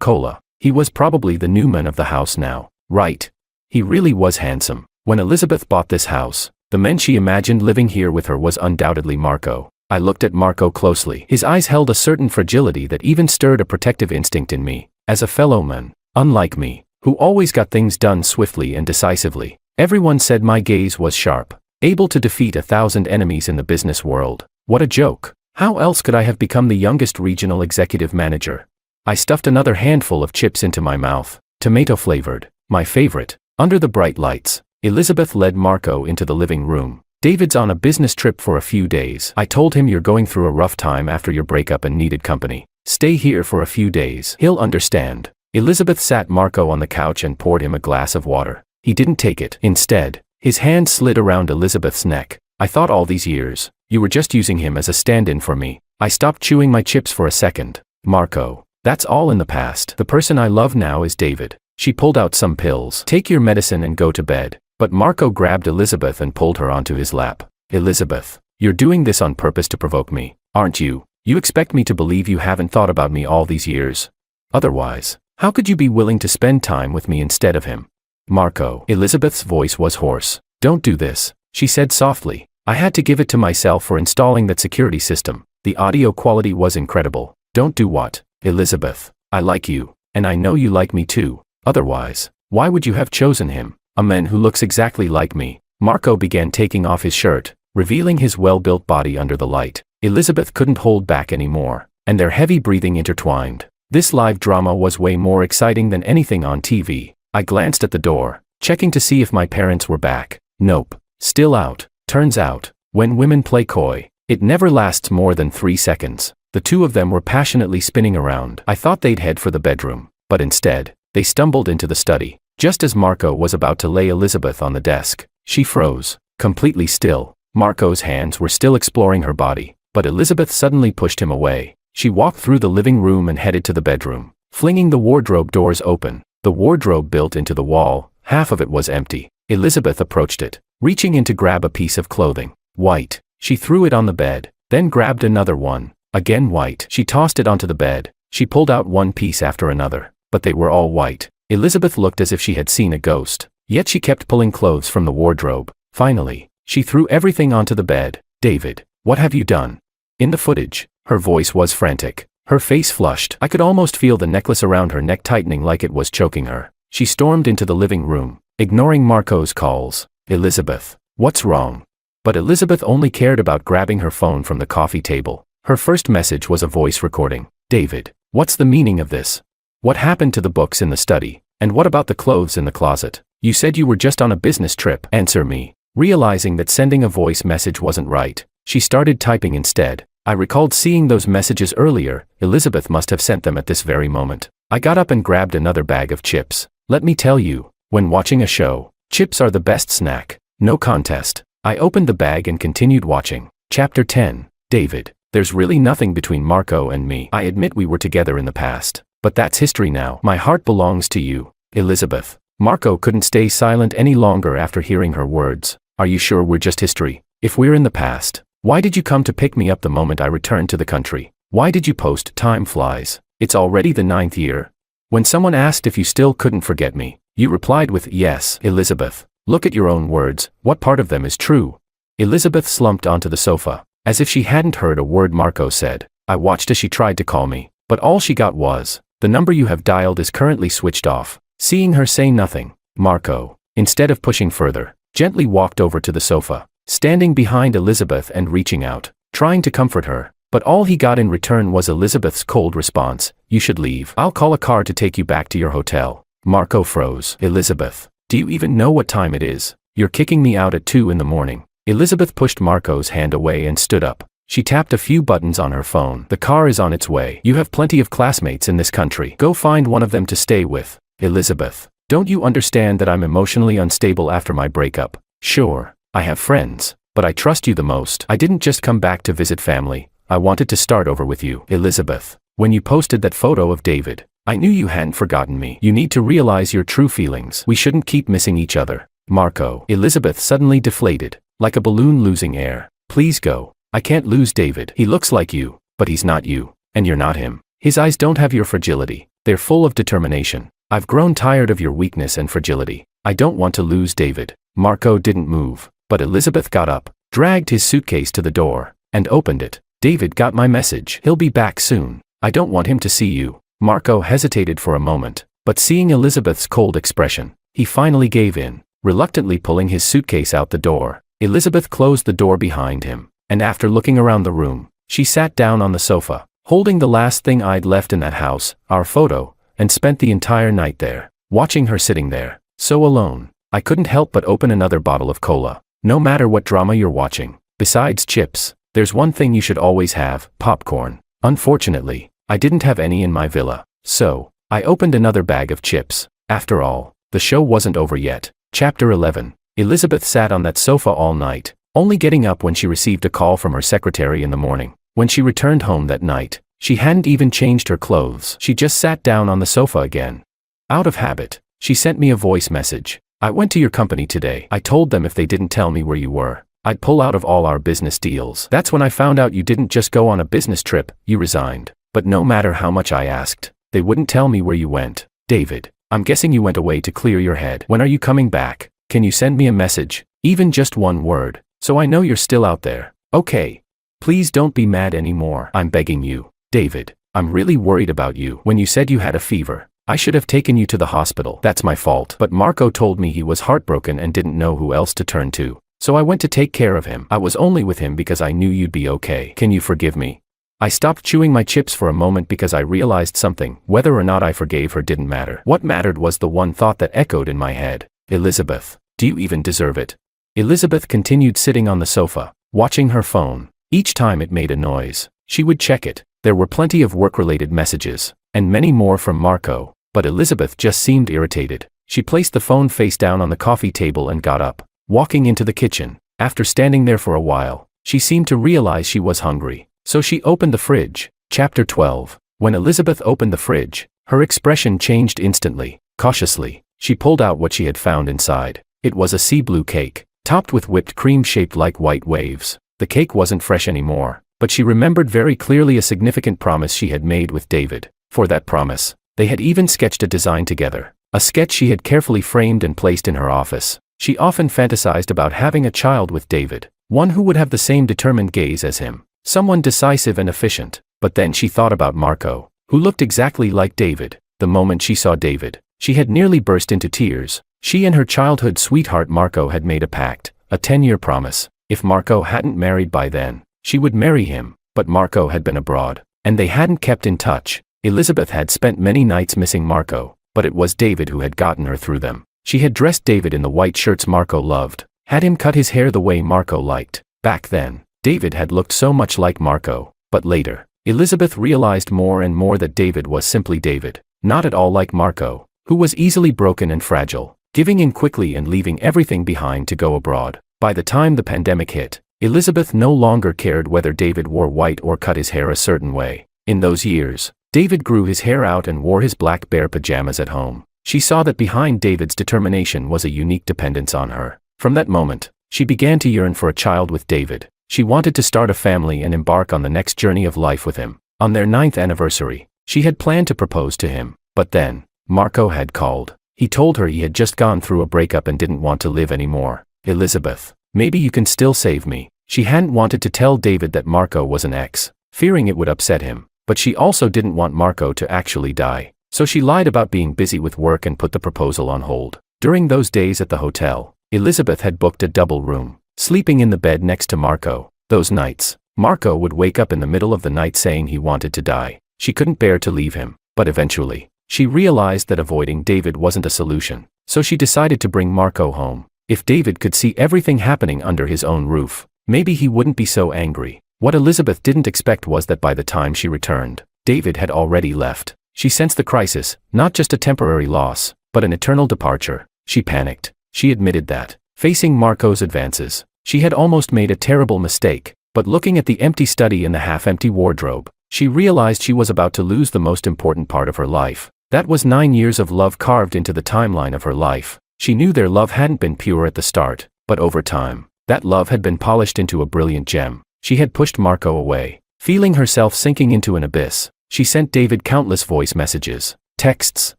Speaker 1: cola. He was probably the new man of the house now, right? He really was handsome. When Elizabeth bought this house, the man she imagined living here with her was undoubtedly Marco. I looked at Marco closely. His eyes held a certain fragility that even stirred a protective instinct in me. As a fellow man, unlike me, who always got things done swiftly and decisively, everyone said my gaze was sharp, able to defeat 1,000 enemies in the business world. What a joke. How else could I have become the youngest regional executive manager? I stuffed another handful of chips into my mouth, tomato-flavored, my favorite. Under the bright lights, Elizabeth led Marco into the living room. David's on a business trip for a few days. I told him you're going through a rough time after your breakup and needed company. Stay here for a few days. He'll understand. Elizabeth sat Marco on the couch and poured him a glass of water. He didn't take it. Instead, his hand slid around Elizabeth's neck. I thought all these years, you were just using him as a stand-in for me. I stopped chewing my chips for a second. Marco, that's all in the past. The person I love now is David. She pulled out some pills. Take your medicine and go to bed. But Marco grabbed Elizabeth and pulled her onto his lap. Elizabeth, you're doing this on purpose to provoke me, aren't you? You expect me to believe you haven't thought about me all these years? Otherwise, how could you be willing to spend time with me instead of him? Marco. Elizabeth's voice was hoarse. Don't do this, she said softly. I had to give it to myself for installing that security system. The audio quality was incredible. Don't do what? Elizabeth, I like you, and I know you like me too. Otherwise, why would you have chosen him? A man who looks exactly like me. Marco began taking off his shirt, revealing his well-built body under the light. Elizabeth couldn't hold back anymore, and their heavy breathing intertwined. This live drama was way more exciting than anything on TV. I glanced at the door, checking to see if my parents were back. Nope, still out. Turns out, when women play coy, it never lasts more than 3 seconds. The two of them were passionately spinning around. I thought they'd head for the bedroom, but instead, they stumbled into the study. Just as Marco was about to lay Elizabeth on the desk, she froze, completely still. Marco's hands were still exploring her body, but Elizabeth suddenly pushed him away. She walked through the living room and headed to the bedroom, flinging the wardrobe doors open. The wardrobe built into the wall, half of it was empty. Elizabeth approached it, reaching in to grab a piece of clothing. White. She threw it on the bed, then grabbed another one. Again white. She tossed it onto the bed. She pulled out one piece after another, but they were all white. Elizabeth looked as if she had seen a ghost, yet she kept pulling clothes from the wardrobe. Finally, she threw everything onto the bed. David, what have you done? In the footage, her voice was frantic. Her face flushed. I could almost feel the necklace around her neck tightening like it was choking her. She stormed into the living room, ignoring Marco's calls. Elizabeth, what's wrong? But Elizabeth only cared about grabbing her phone from the coffee table. Her first message was a voice recording. David, what's the meaning of this? What happened to the books in the study? And what about the clothes in the closet? You said you were just on a business trip. Answer me. Realizing that sending a voice message wasn't right, she started typing instead. I recalled seeing those messages earlier. Elizabeth must have sent them at this very moment. I got up and grabbed another bag of chips. Let me tell you, when watching a show, chips are the best snack. No contest. I opened the bag and continued watching. Chapter 10. David, there's really nothing between Marco and me. I admit we were together in the past, but that's history now. My heart belongs to you, Elizabeth. Marco couldn't stay silent any longer after hearing her words. Are you sure we're just history? If we're in the past, why did you come to pick me up the moment I returned to the country? Why did you post time flies? It's already the 9th year. When someone asked if you still couldn't forget me, you replied with yes. Elizabeth, look at your own words. What part of them is true? Elizabeth slumped onto the sofa, as if she hadn't heard a word Marco said. I watched as she tried to call me, but all she got was, the number you have dialed is currently switched off. Seeing her say nothing, Marco, instead of pushing further, gently walked over to the sofa, standing behind Elizabeth and reaching out, trying to comfort her. But all he got in return was Elizabeth's cold response. You should leave. I'll call a car to take you back to your hotel. Marco froze. Elizabeth, do you even know what time it is? You're kicking me out at 2 in the morning. Elizabeth pushed Marco's hand away and stood up. She tapped a few buttons on her phone. The car is on its way. You have plenty of classmates in this country. Go find one of them to stay with. Elizabeth. Don't you understand that I'm emotionally unstable after my breakup? Sure, I have friends, but I trust you the most. I didn't just come back to visit family. I wanted to start over with you. Elizabeth. When you posted that photo of David, I knew you hadn't forgotten me. You need to realize your true feelings. We shouldn't keep missing each other. Marco. Elizabeth suddenly deflated, like a balloon losing air. Please go. I can't lose David. He looks like you, but he's not you, and you're not him. His eyes don't have your fragility. They're full of determination. I've grown tired of your weakness and fragility. I don't want to lose David. Marco didn't move, but Elizabeth got up, dragged his suitcase to the door, and opened it. David got my message. He'll be back soon. I don't want him to see you. Marco hesitated for a moment, but seeing Elizabeth's cold expression, he finally gave in, reluctantly pulling his suitcase out the door. Elizabeth closed the door behind him, and after looking around the room, she sat down on the sofa, holding the last thing I'd left in that house, our photo, and spent the entire night there. Watching her sitting there, so alone, I couldn't help but open another bottle of cola. No matter what drama you're watching, besides chips, there's one thing you should always have: popcorn. Unfortunately, I didn't have any in my villa, so I opened another bag of chips. After all, the show wasn't over yet. Chapter 11. Elizabeth sat on that sofa all night, only getting up when she received a call from her secretary in the morning. When she returned home that night, she hadn't even changed her clothes. She just sat down on the sofa again. Out of habit, she sent me a voice message. I went to your company today. I told them if they didn't tell me where you were, I'd pull out of all our business deals. That's when I found out you didn't just go on a business trip, you resigned. But no matter how much I asked, they wouldn't tell me where you went. David, I'm guessing you went away to clear your head. When are you coming back? Can you send me a message, even just one word, so I know you're still out there? Okay. Please don't be mad anymore. I'm begging you. David, I'm really worried about you. When you said you had a fever, I should have taken you to the hospital. That's my fault. But Marco told me he was heartbroken and didn't know who else to turn to, so I went to take care of him. I was only with him because I knew you'd be okay. Can you forgive me? I stopped chewing my chips for a moment because I realized something. Whether or not I forgave her didn't matter. What mattered was the one thought that echoed in my head. Elizabeth, do you even deserve it? Elizabeth continued sitting on the sofa, watching her phone. Each time it made a noise, she would check it. There were plenty of work-related messages, and many more from Marco, but Elizabeth just seemed irritated. She placed the phone face down on the coffee table and got up, walking into the kitchen. After standing there for a while, she seemed to realize she was hungry, so she opened the fridge. Chapter 12. When Elizabeth opened the fridge, her expression changed instantly. Cautiously, she pulled out what she had found inside. It was a sea blue cake, topped with whipped cream shaped like white waves. The cake wasn't fresh anymore, but she remembered very clearly a significant promise she had made with David. For that promise, they had even sketched a design together, a sketch she had carefully framed and placed in her office. She often fantasized about having a child with David, one who would have the same determined gaze as him, someone decisive and efficient. But then she thought about Marco, who looked exactly like David. The moment she saw David, she had nearly burst into tears. She and her childhood sweetheart Marco had made a pact, a 10-year promise. If Marco hadn't married by then, she would marry him, but Marco had been abroad, and they hadn't kept in touch. Elizabeth had spent many nights missing Marco, but it was David who had gotten her through them. She had dressed David in the white shirts Marco loved, had him cut his hair the way Marco liked. Back then, David had looked so much like Marco, but later, Elizabeth realized more and more that David was simply David, not at all like Marco, who was easily broken and fragile, giving in quickly and leaving everything behind to go abroad. By the time the pandemic hit, Elizabeth no longer cared whether David wore white or cut his hair a certain way. In those years, David grew his hair out and wore his black bear pajamas at home. She saw that behind David's determination was a unique dependence on her. From that moment, she began to yearn for a child with David. She wanted to start a family and embark on the next journey of life with him. On their 9th anniversary, she had planned to propose to him, but then, Marco had called. He told her he had just gone through a breakup and didn't want to live anymore. Elizabeth, maybe you can still save me. She hadn't wanted to tell David that Marco was an ex, fearing it would upset him, but she also didn't want Marco to actually die. So she lied about being busy with work and put the proposal on hold. During those days at the hotel, Elizabeth had booked a double room, sleeping in the bed next to Marco. Those nights, Marco would wake up in the middle of the night saying he wanted to die. She couldn't bear to leave him, but eventually, she realized that avoiding David wasn't a solution, so she decided to bring Marco home. If David could see everything happening under his own roof, maybe he wouldn't be so angry. What Elizabeth didn't expect was that by the time she returned, David had already left. She sensed the crisis, not just a temporary loss, but an eternal departure. She panicked. She admitted that, facing Marco's advances, she had almost made a terrible mistake, but looking at the empty study and the half-empty wardrobe, she realized she was about to lose the most important part of her life. That was 9 years of love carved into the timeline of her life. She knew their love hadn't been pure at the start, but over time, that love had been polished into a brilliant gem. She had pushed Marco away. Feeling herself sinking into an abyss, she sent David countless voice messages, texts,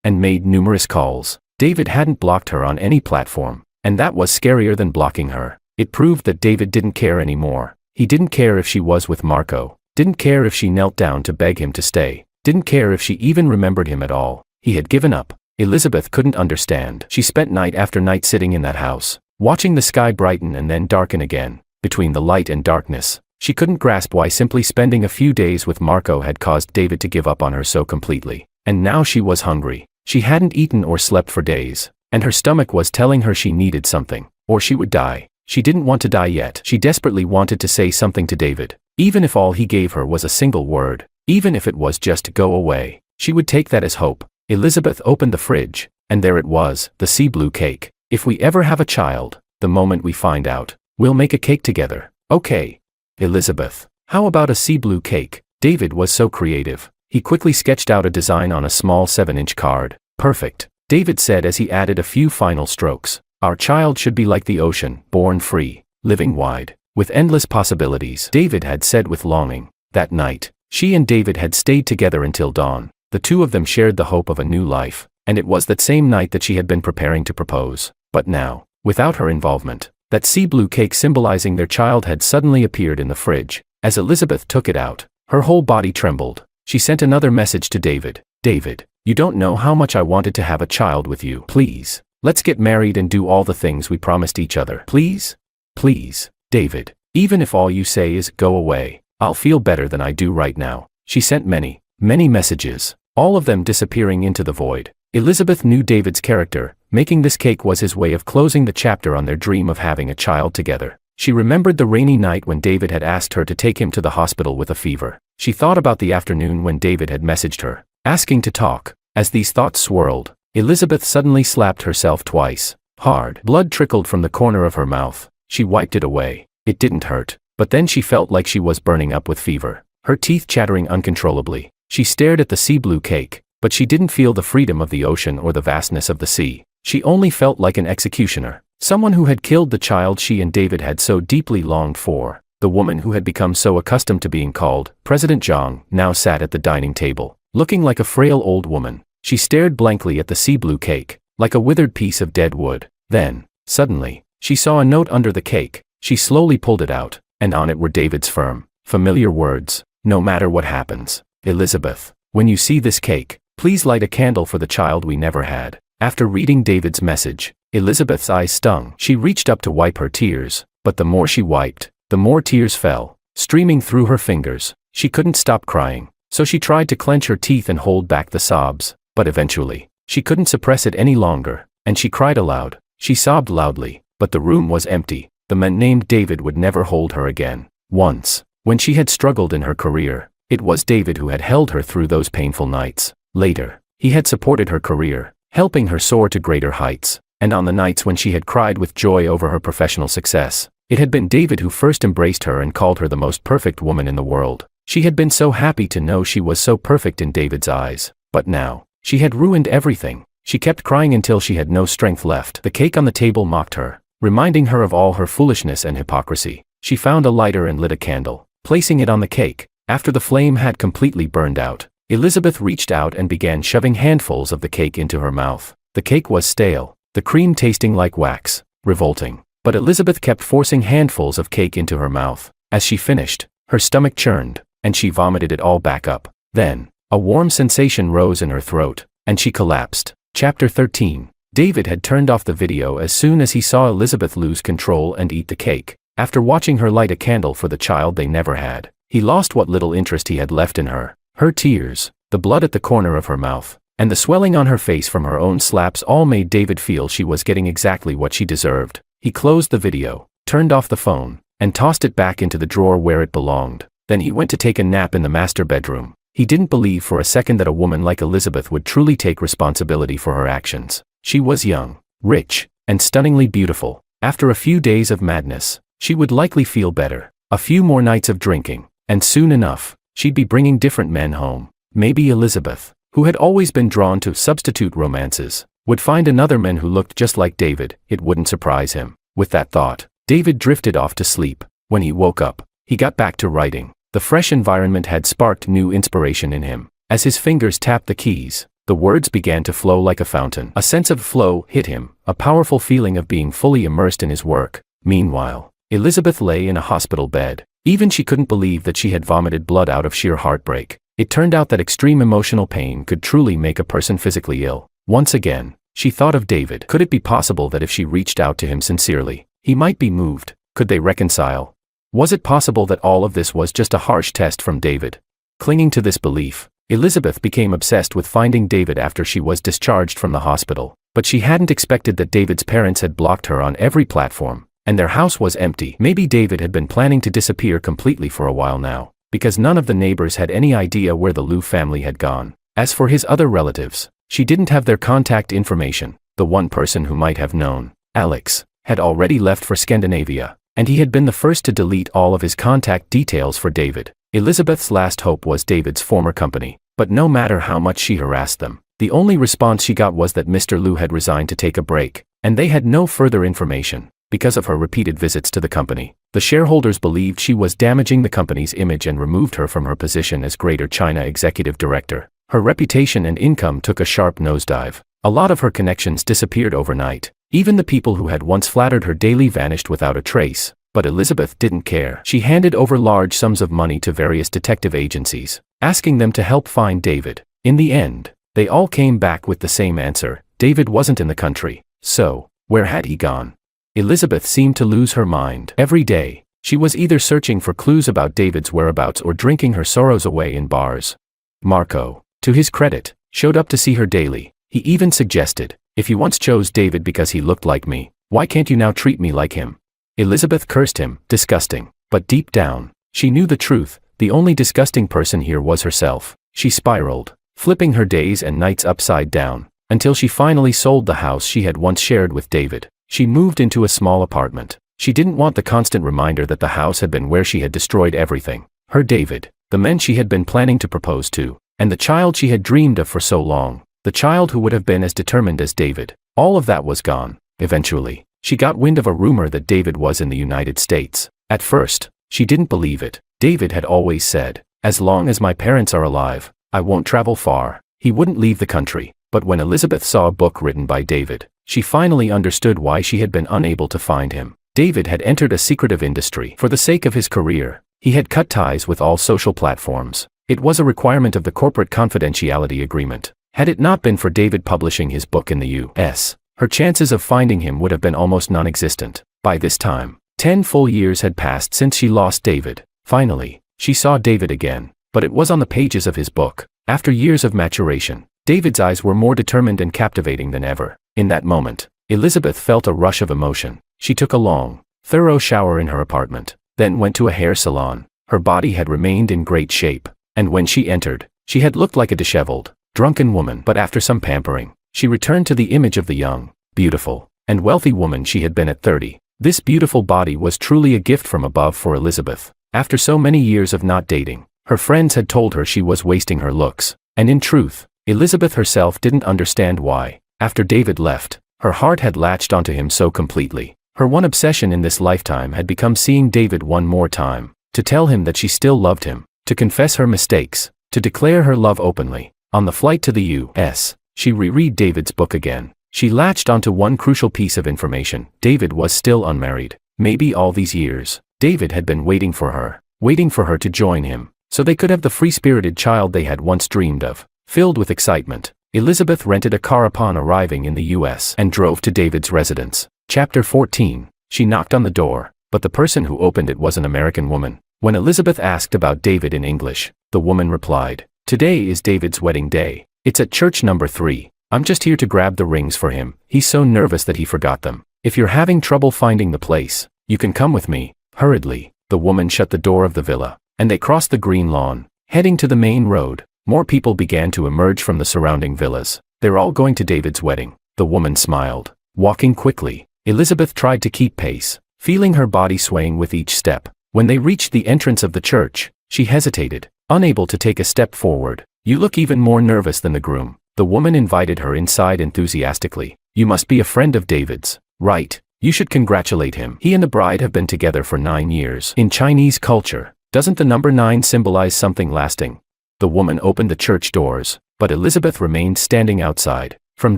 Speaker 1: and made numerous calls. David hadn't blocked her on any platform, and that was scarier than blocking her. It proved that David didn't care anymore. He didn't care if she was with Marco, didn't care if she knelt down to beg him to stay, didn't care if she even remembered him at all. He had given up. Elizabeth couldn't understand. She spent night after night sitting in that house, watching the sky brighten and then darken again. Between the light and darkness, she couldn't grasp why simply spending a few days with Marco had caused David to give up on her so completely. And now she was hungry. She hadn't eaten or slept for days, and her stomach was telling her she needed something, or she would die. She didn't want to die yet. She desperately wanted to say something to David, even if all he gave her was a single word, even if it was just go away. She would take that as hope. Elizabeth opened the fridge, and there it was, the sea blue cake. If we ever have a child, the moment we find out, we'll make a cake together. Okay. Elizabeth, how about a sea blue cake? David was so creative. He quickly sketched out a design on a small 7-inch card. Perfect, David said as he added a few final strokes. Our child should be like the ocean, born free, living wide, with endless possibilities, David had said with longing. That night, she and David had stayed together until dawn. The two of them shared the hope of a new life, and it was that same night that she had been preparing to propose. But now, without her involvement, that sea blue cake symbolizing their child had suddenly appeared in the fridge. As Elizabeth took it out, her whole body trembled. She sent another message to David. David, you don't know how much I wanted to have a child with you. Please, let's get married and do all the things we promised each other. Please? Please, David, even if all you say is go away, I'll feel better than I do right now. She sent many, many messages, all of them disappearing into the void. Elizabeth knew David's character. Making this cake was his way of closing the chapter on their dream of having a child together. She remembered the rainy night when David had asked her to take him to the hospital with a fever. She thought about the afternoon when David had messaged her, asking to talk. As these thoughts swirled, Elizabeth suddenly slapped herself twice. Hard blood trickled from the corner of her mouth. She wiped it away. It didn't hurt, but then she felt like she was burning up with fever, her teeth chattering uncontrollably. She stared at the sea blue cake, but she didn't feel the freedom of the ocean or the vastness of the sea. She only felt like an executioner, someone who had killed the child she and David had so deeply longed for. The woman who had become so accustomed to being called President Zhang now sat at the dining table, looking like a frail old woman. She stared blankly at the sea blue cake, like a withered piece of dead wood. Then, suddenly, she saw a note under the cake. She slowly pulled it out, and on it were David's firm, familiar words. No matter what happens, Elizabeth, when you see this cake, please light a candle for the child we never had. After reading David's message, Elizabeth's eyes stung. She reached up to wipe her tears, but the more she wiped, the more tears fell, streaming through her fingers. She couldn't stop crying, so she tried to clench her teeth and hold back the sobs, but eventually, she couldn't suppress it any longer, and she cried aloud. She sobbed loudly, but the room was empty. The man named David would never hold her again. Once, when she had struggled in her career, it was David who had held her through those painful nights. Later, he had supported her career, helping her soar to greater heights, and on the nights when she had cried with joy over her professional success, it had been David who first embraced her and called her the most perfect woman in the world. She had been so happy to know she was so perfect in David's eyes, but now, she had ruined everything. She kept crying until she had no strength left. The cake on the table mocked her, reminding her of all her foolishness and hypocrisy. She found a lighter and lit a candle, placing it on the cake. After the flame had completely burned out, Elizabeth reached out and began shoving handfuls of the cake into her mouth. The cake was stale, the cream tasting like wax. Revolting. But Elizabeth kept forcing handfuls of cake into her mouth. As she finished, her stomach churned, and she vomited it all back up. Then, a warm sensation rose in her throat, and she collapsed. Chapter 13. David had turned off the video as soon as he saw Elizabeth lose control and eat the cake. After watching her light a candle for the child they never had, he lost what little interest he had left in her. Her tears, the blood at the corner of her mouth, and the swelling on her face from her own slaps all made David feel she was getting exactly what she deserved. He closed the video, turned off the phone, and tossed it back into the drawer where it belonged. Then he went to take a nap in the master bedroom. He didn't believe for a second that a woman like Elizabeth would truly take responsibility for her actions. She was young, rich, and stunningly beautiful. After a few days of madness, she would likely feel better. A few more nights of drinking, and soon enough, she'd be bringing different men home. Maybe Elizabeth, who had always been drawn to substitute romances, would find another man who looked just like David. It wouldn't surprise him. With that thought, David drifted off to sleep. When he woke up, he got back to writing. The fresh environment had sparked new inspiration in him. As his fingers tapped the keys, the words began to flow like a fountain. A sense of flow hit him, a powerful feeling of being fully immersed in his work. Meanwhile, Elizabeth lay in a hospital bed. Even she couldn't believe that she had vomited blood out of sheer heartbreak. It turned out that extreme emotional pain could truly make a person physically ill. Once again, she thought of David. Could it be possible that if she reached out to him sincerely, he might be moved? Could they reconcile? Was it possible that all of this was just a harsh test from David? Clinging to this belief, Elizabeth became obsessed with finding David after she was discharged from the hospital. But she hadn't expected that David's parents had blocked her on every platform, and their house was empty. Maybe David had been planning to disappear completely for a while now, because none of the neighbors had any idea where the Liu family had gone. As for his other relatives, she didn't have their contact information. The one person who might have known, Alex, had already left for Scandinavia, and he had been the first to delete all of his contact details for David. Elizabeth's last hope was David's former company, but no matter how much she harassed them, the only response she got was that Mr. Liu had resigned to take a break, and they had no further information. Because of her repeated visits to the company, the shareholders believed she was damaging the company's image and removed her from her position as Greater China Executive Director. Her reputation and income took a sharp nosedive. A lot of her connections disappeared overnight. Even the people who had once flattered her daily vanished without a trace. But Elizabeth didn't care. She handed over large sums of money to various detective agencies, asking them to help find David. In the end, they all came back with the same answer: David wasn't in the country. So, where had he gone? Elizabeth seemed to lose her mind. Every day, she was either searching for clues about David's whereabouts or drinking her sorrows away in bars. Marco, to his credit, showed up to see her daily. He even suggested, "If you once chose David because he looked like me, why can't you now treat me like him?" Elizabeth cursed him, disgusting. But deep down, she knew the truth. The only disgusting person here was herself. She spiraled, flipping her days and nights upside down, until she finally sold the house she had once shared with David. She moved into a small apartment. She didn't want the constant reminder that the house had been where she had destroyed everything. Her David, the man she had been planning to propose to, and the child she had dreamed of for so long, the child who would have been as determined as David. All of that was gone. Eventually, she got wind of a rumor that David was in the United States. At first, she didn't believe it. David had always said, "As long as my parents are alive, I won't travel far." He wouldn't leave the country. But when Elizabeth saw a book written by David, she finally understood why she had been unable to find him. David had entered a secretive industry. For the sake of his career, he had cut ties with all social platforms. It was a requirement of the corporate confidentiality agreement. Had it not been for David publishing his book in the US, her chances of finding him would have been almost non-existent. By this time, 10 full years had passed since she lost David. Finally, she saw David again, but it was on the pages of his book. After years of maturation, David's eyes were more determined and captivating than ever. In that moment, Elizabeth felt a rush of emotion. She took a long, thorough shower in her apartment, then went to a hair salon. Her body had remained in great shape, and when she entered, she had looked like a disheveled, drunken woman. But after some pampering, she returned to the image of the young, beautiful, and wealthy woman she had been at 30. This beautiful body was truly a gift from above for Elizabeth. After so many years of not dating, her friends had told her she was wasting her looks, and in truth, Elizabeth herself didn't understand why. After David left, her heart had latched onto him so completely. Her one obsession in this lifetime had become seeing David one more time, to tell him that she still loved him, to confess her mistakes, to declare her love openly. On the flight to the US, she reread David's book again. She latched onto one crucial piece of information: David was still unmarried. Maybe all these years, David had been waiting for her to join him, so they could have the free-spirited child they had once dreamed of. Filled with excitement, Elizabeth rented a car upon arriving in the US and drove to David's residence. Chapter 14. She knocked on the door, but the person who opened it was an American woman. When Elizabeth asked about David in English, the woman replied, "Today is David's wedding day. It's at church number 3. I'm just here to grab the rings for him. He's so nervous that he forgot them. If you're having trouble finding the place, you can come with me." Hurriedly, the woman shut the door of the villa, and they crossed the green lawn, heading to the main road. More people began to emerge from the surrounding villas. They're all going to David's wedding. The woman smiled. Walking quickly, Elizabeth tried to keep pace, feeling her body swaying with each step. When they reached the entrance of the church, she hesitated, unable to take a step forward. You look even more nervous than the groom. The woman invited her inside enthusiastically. You must be a friend of David's, right? You should congratulate him. He and the bride have been together for 9 years. In Chinese culture, doesn't the number 9 symbolize something lasting? The woman opened the church doors, but Elizabeth remained standing outside. From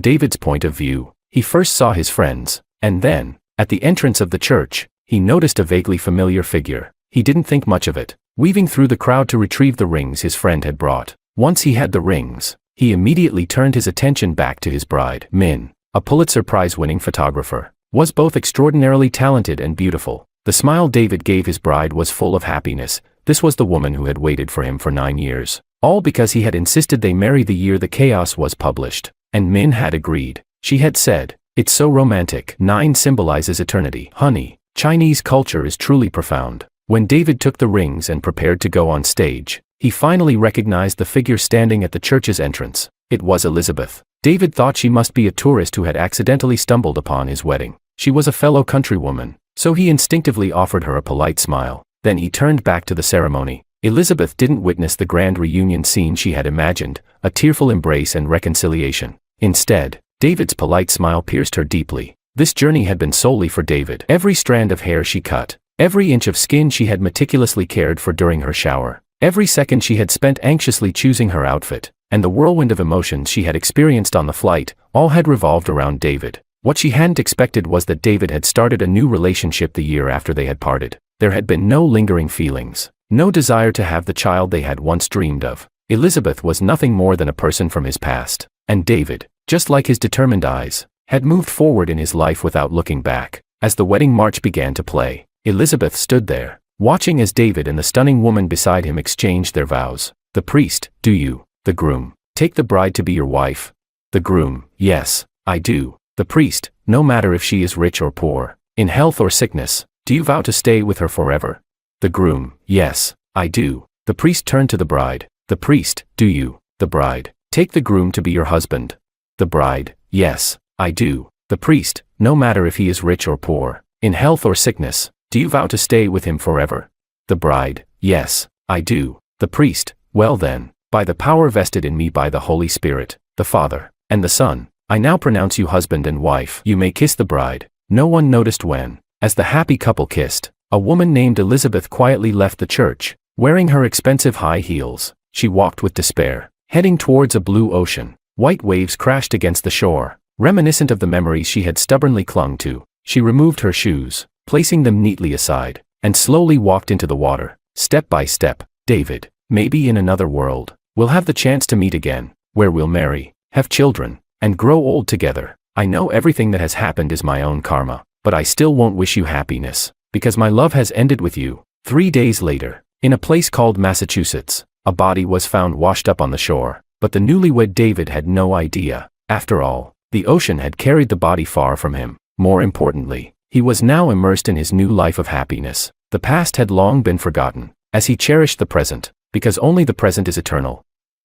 Speaker 1: David's point of view, he first saw his friends, and then, at the entrance of the church, he noticed a vaguely familiar figure. He didn't think much of it, weaving through the crowd to retrieve the rings his friend had brought. Once he had the rings, he immediately turned his attention back to his bride. Min, a Pulitzer Prize-winning photographer, was both extraordinarily talented and beautiful. The smile David gave his bride was full of happiness. This was the woman who had waited for him for 9 years. All because he had insisted they marry the year The Chaos was published. And Min had agreed. She had said, "It's so romantic." 9 symbolizes eternity. Honey, Chinese culture is truly profound. When David took the rings and prepared to go on stage, he finally recognized the figure standing at the church's entrance. It was Elizabeth. David thought she must be a tourist who had accidentally stumbled upon his wedding. She was a fellow countrywoman, so he instinctively offered her a polite smile. Then he turned back to the ceremony. Elizabeth didn't witness the grand reunion scene she had imagined, a tearful embrace and reconciliation. Instead, David's polite smile pierced her deeply. This journey had been solely for David. Every strand of hair she cut, every inch of skin she had meticulously cared for during her shower, every second she had spent anxiously choosing her outfit, and the whirlwind of emotions she had experienced on the flight, all had revolved around David. What she hadn't expected was that David had started a new relationship the year after they had parted. There had been no lingering feelings, no desire to have the child they had once dreamed of. Elizabeth was nothing more than a person from his past, and David, just like his determined eyes, had moved forward in his life without looking back. As the wedding march began to play, Elizabeth stood there, watching as David and the stunning woman beside him exchanged their vows. The priest, do you? The groom, take the bride to be your wife? The groom, yes, I do. The priest, no matter if she is rich or poor, in health or sickness, do you vow to stay with her forever? The groom, yes, I do. The priest turned to the bride. The priest, do you? The bride, take the groom to be your husband? The bride, yes, I do. The priest, no matter if he is rich or poor, in health or sickness, do you vow to stay with him forever? The bride, yes, I do. The priest, well then, by the power vested in me by the Holy Spirit, the Father, and the Son, I now pronounce you husband and wife. You may kiss the bride. No one noticed when, as the happy couple kissed, a woman named Elizabeth quietly left the church, wearing her expensive high heels. She walked with despair, heading towards a blue ocean. White waves crashed against the shore, reminiscent of the memories she had stubbornly clung to. She removed her shoes, placing them neatly aside, and slowly walked into the water. Step by step, David, maybe in another world, we'll have the chance to meet again, where we'll marry, have children, and grow old together. I know everything that has happened is my own karma, but I still won't wish you happiness, because my love has ended with you. 3 days later, in a place called Massachusetts, a body was found washed up on the shore, but the newlywed David had no idea. After all, the ocean had carried the body far from him. More importantly, he was now immersed in his new life of happiness. The past had long been forgotten, as he cherished the present, because only the present is eternal.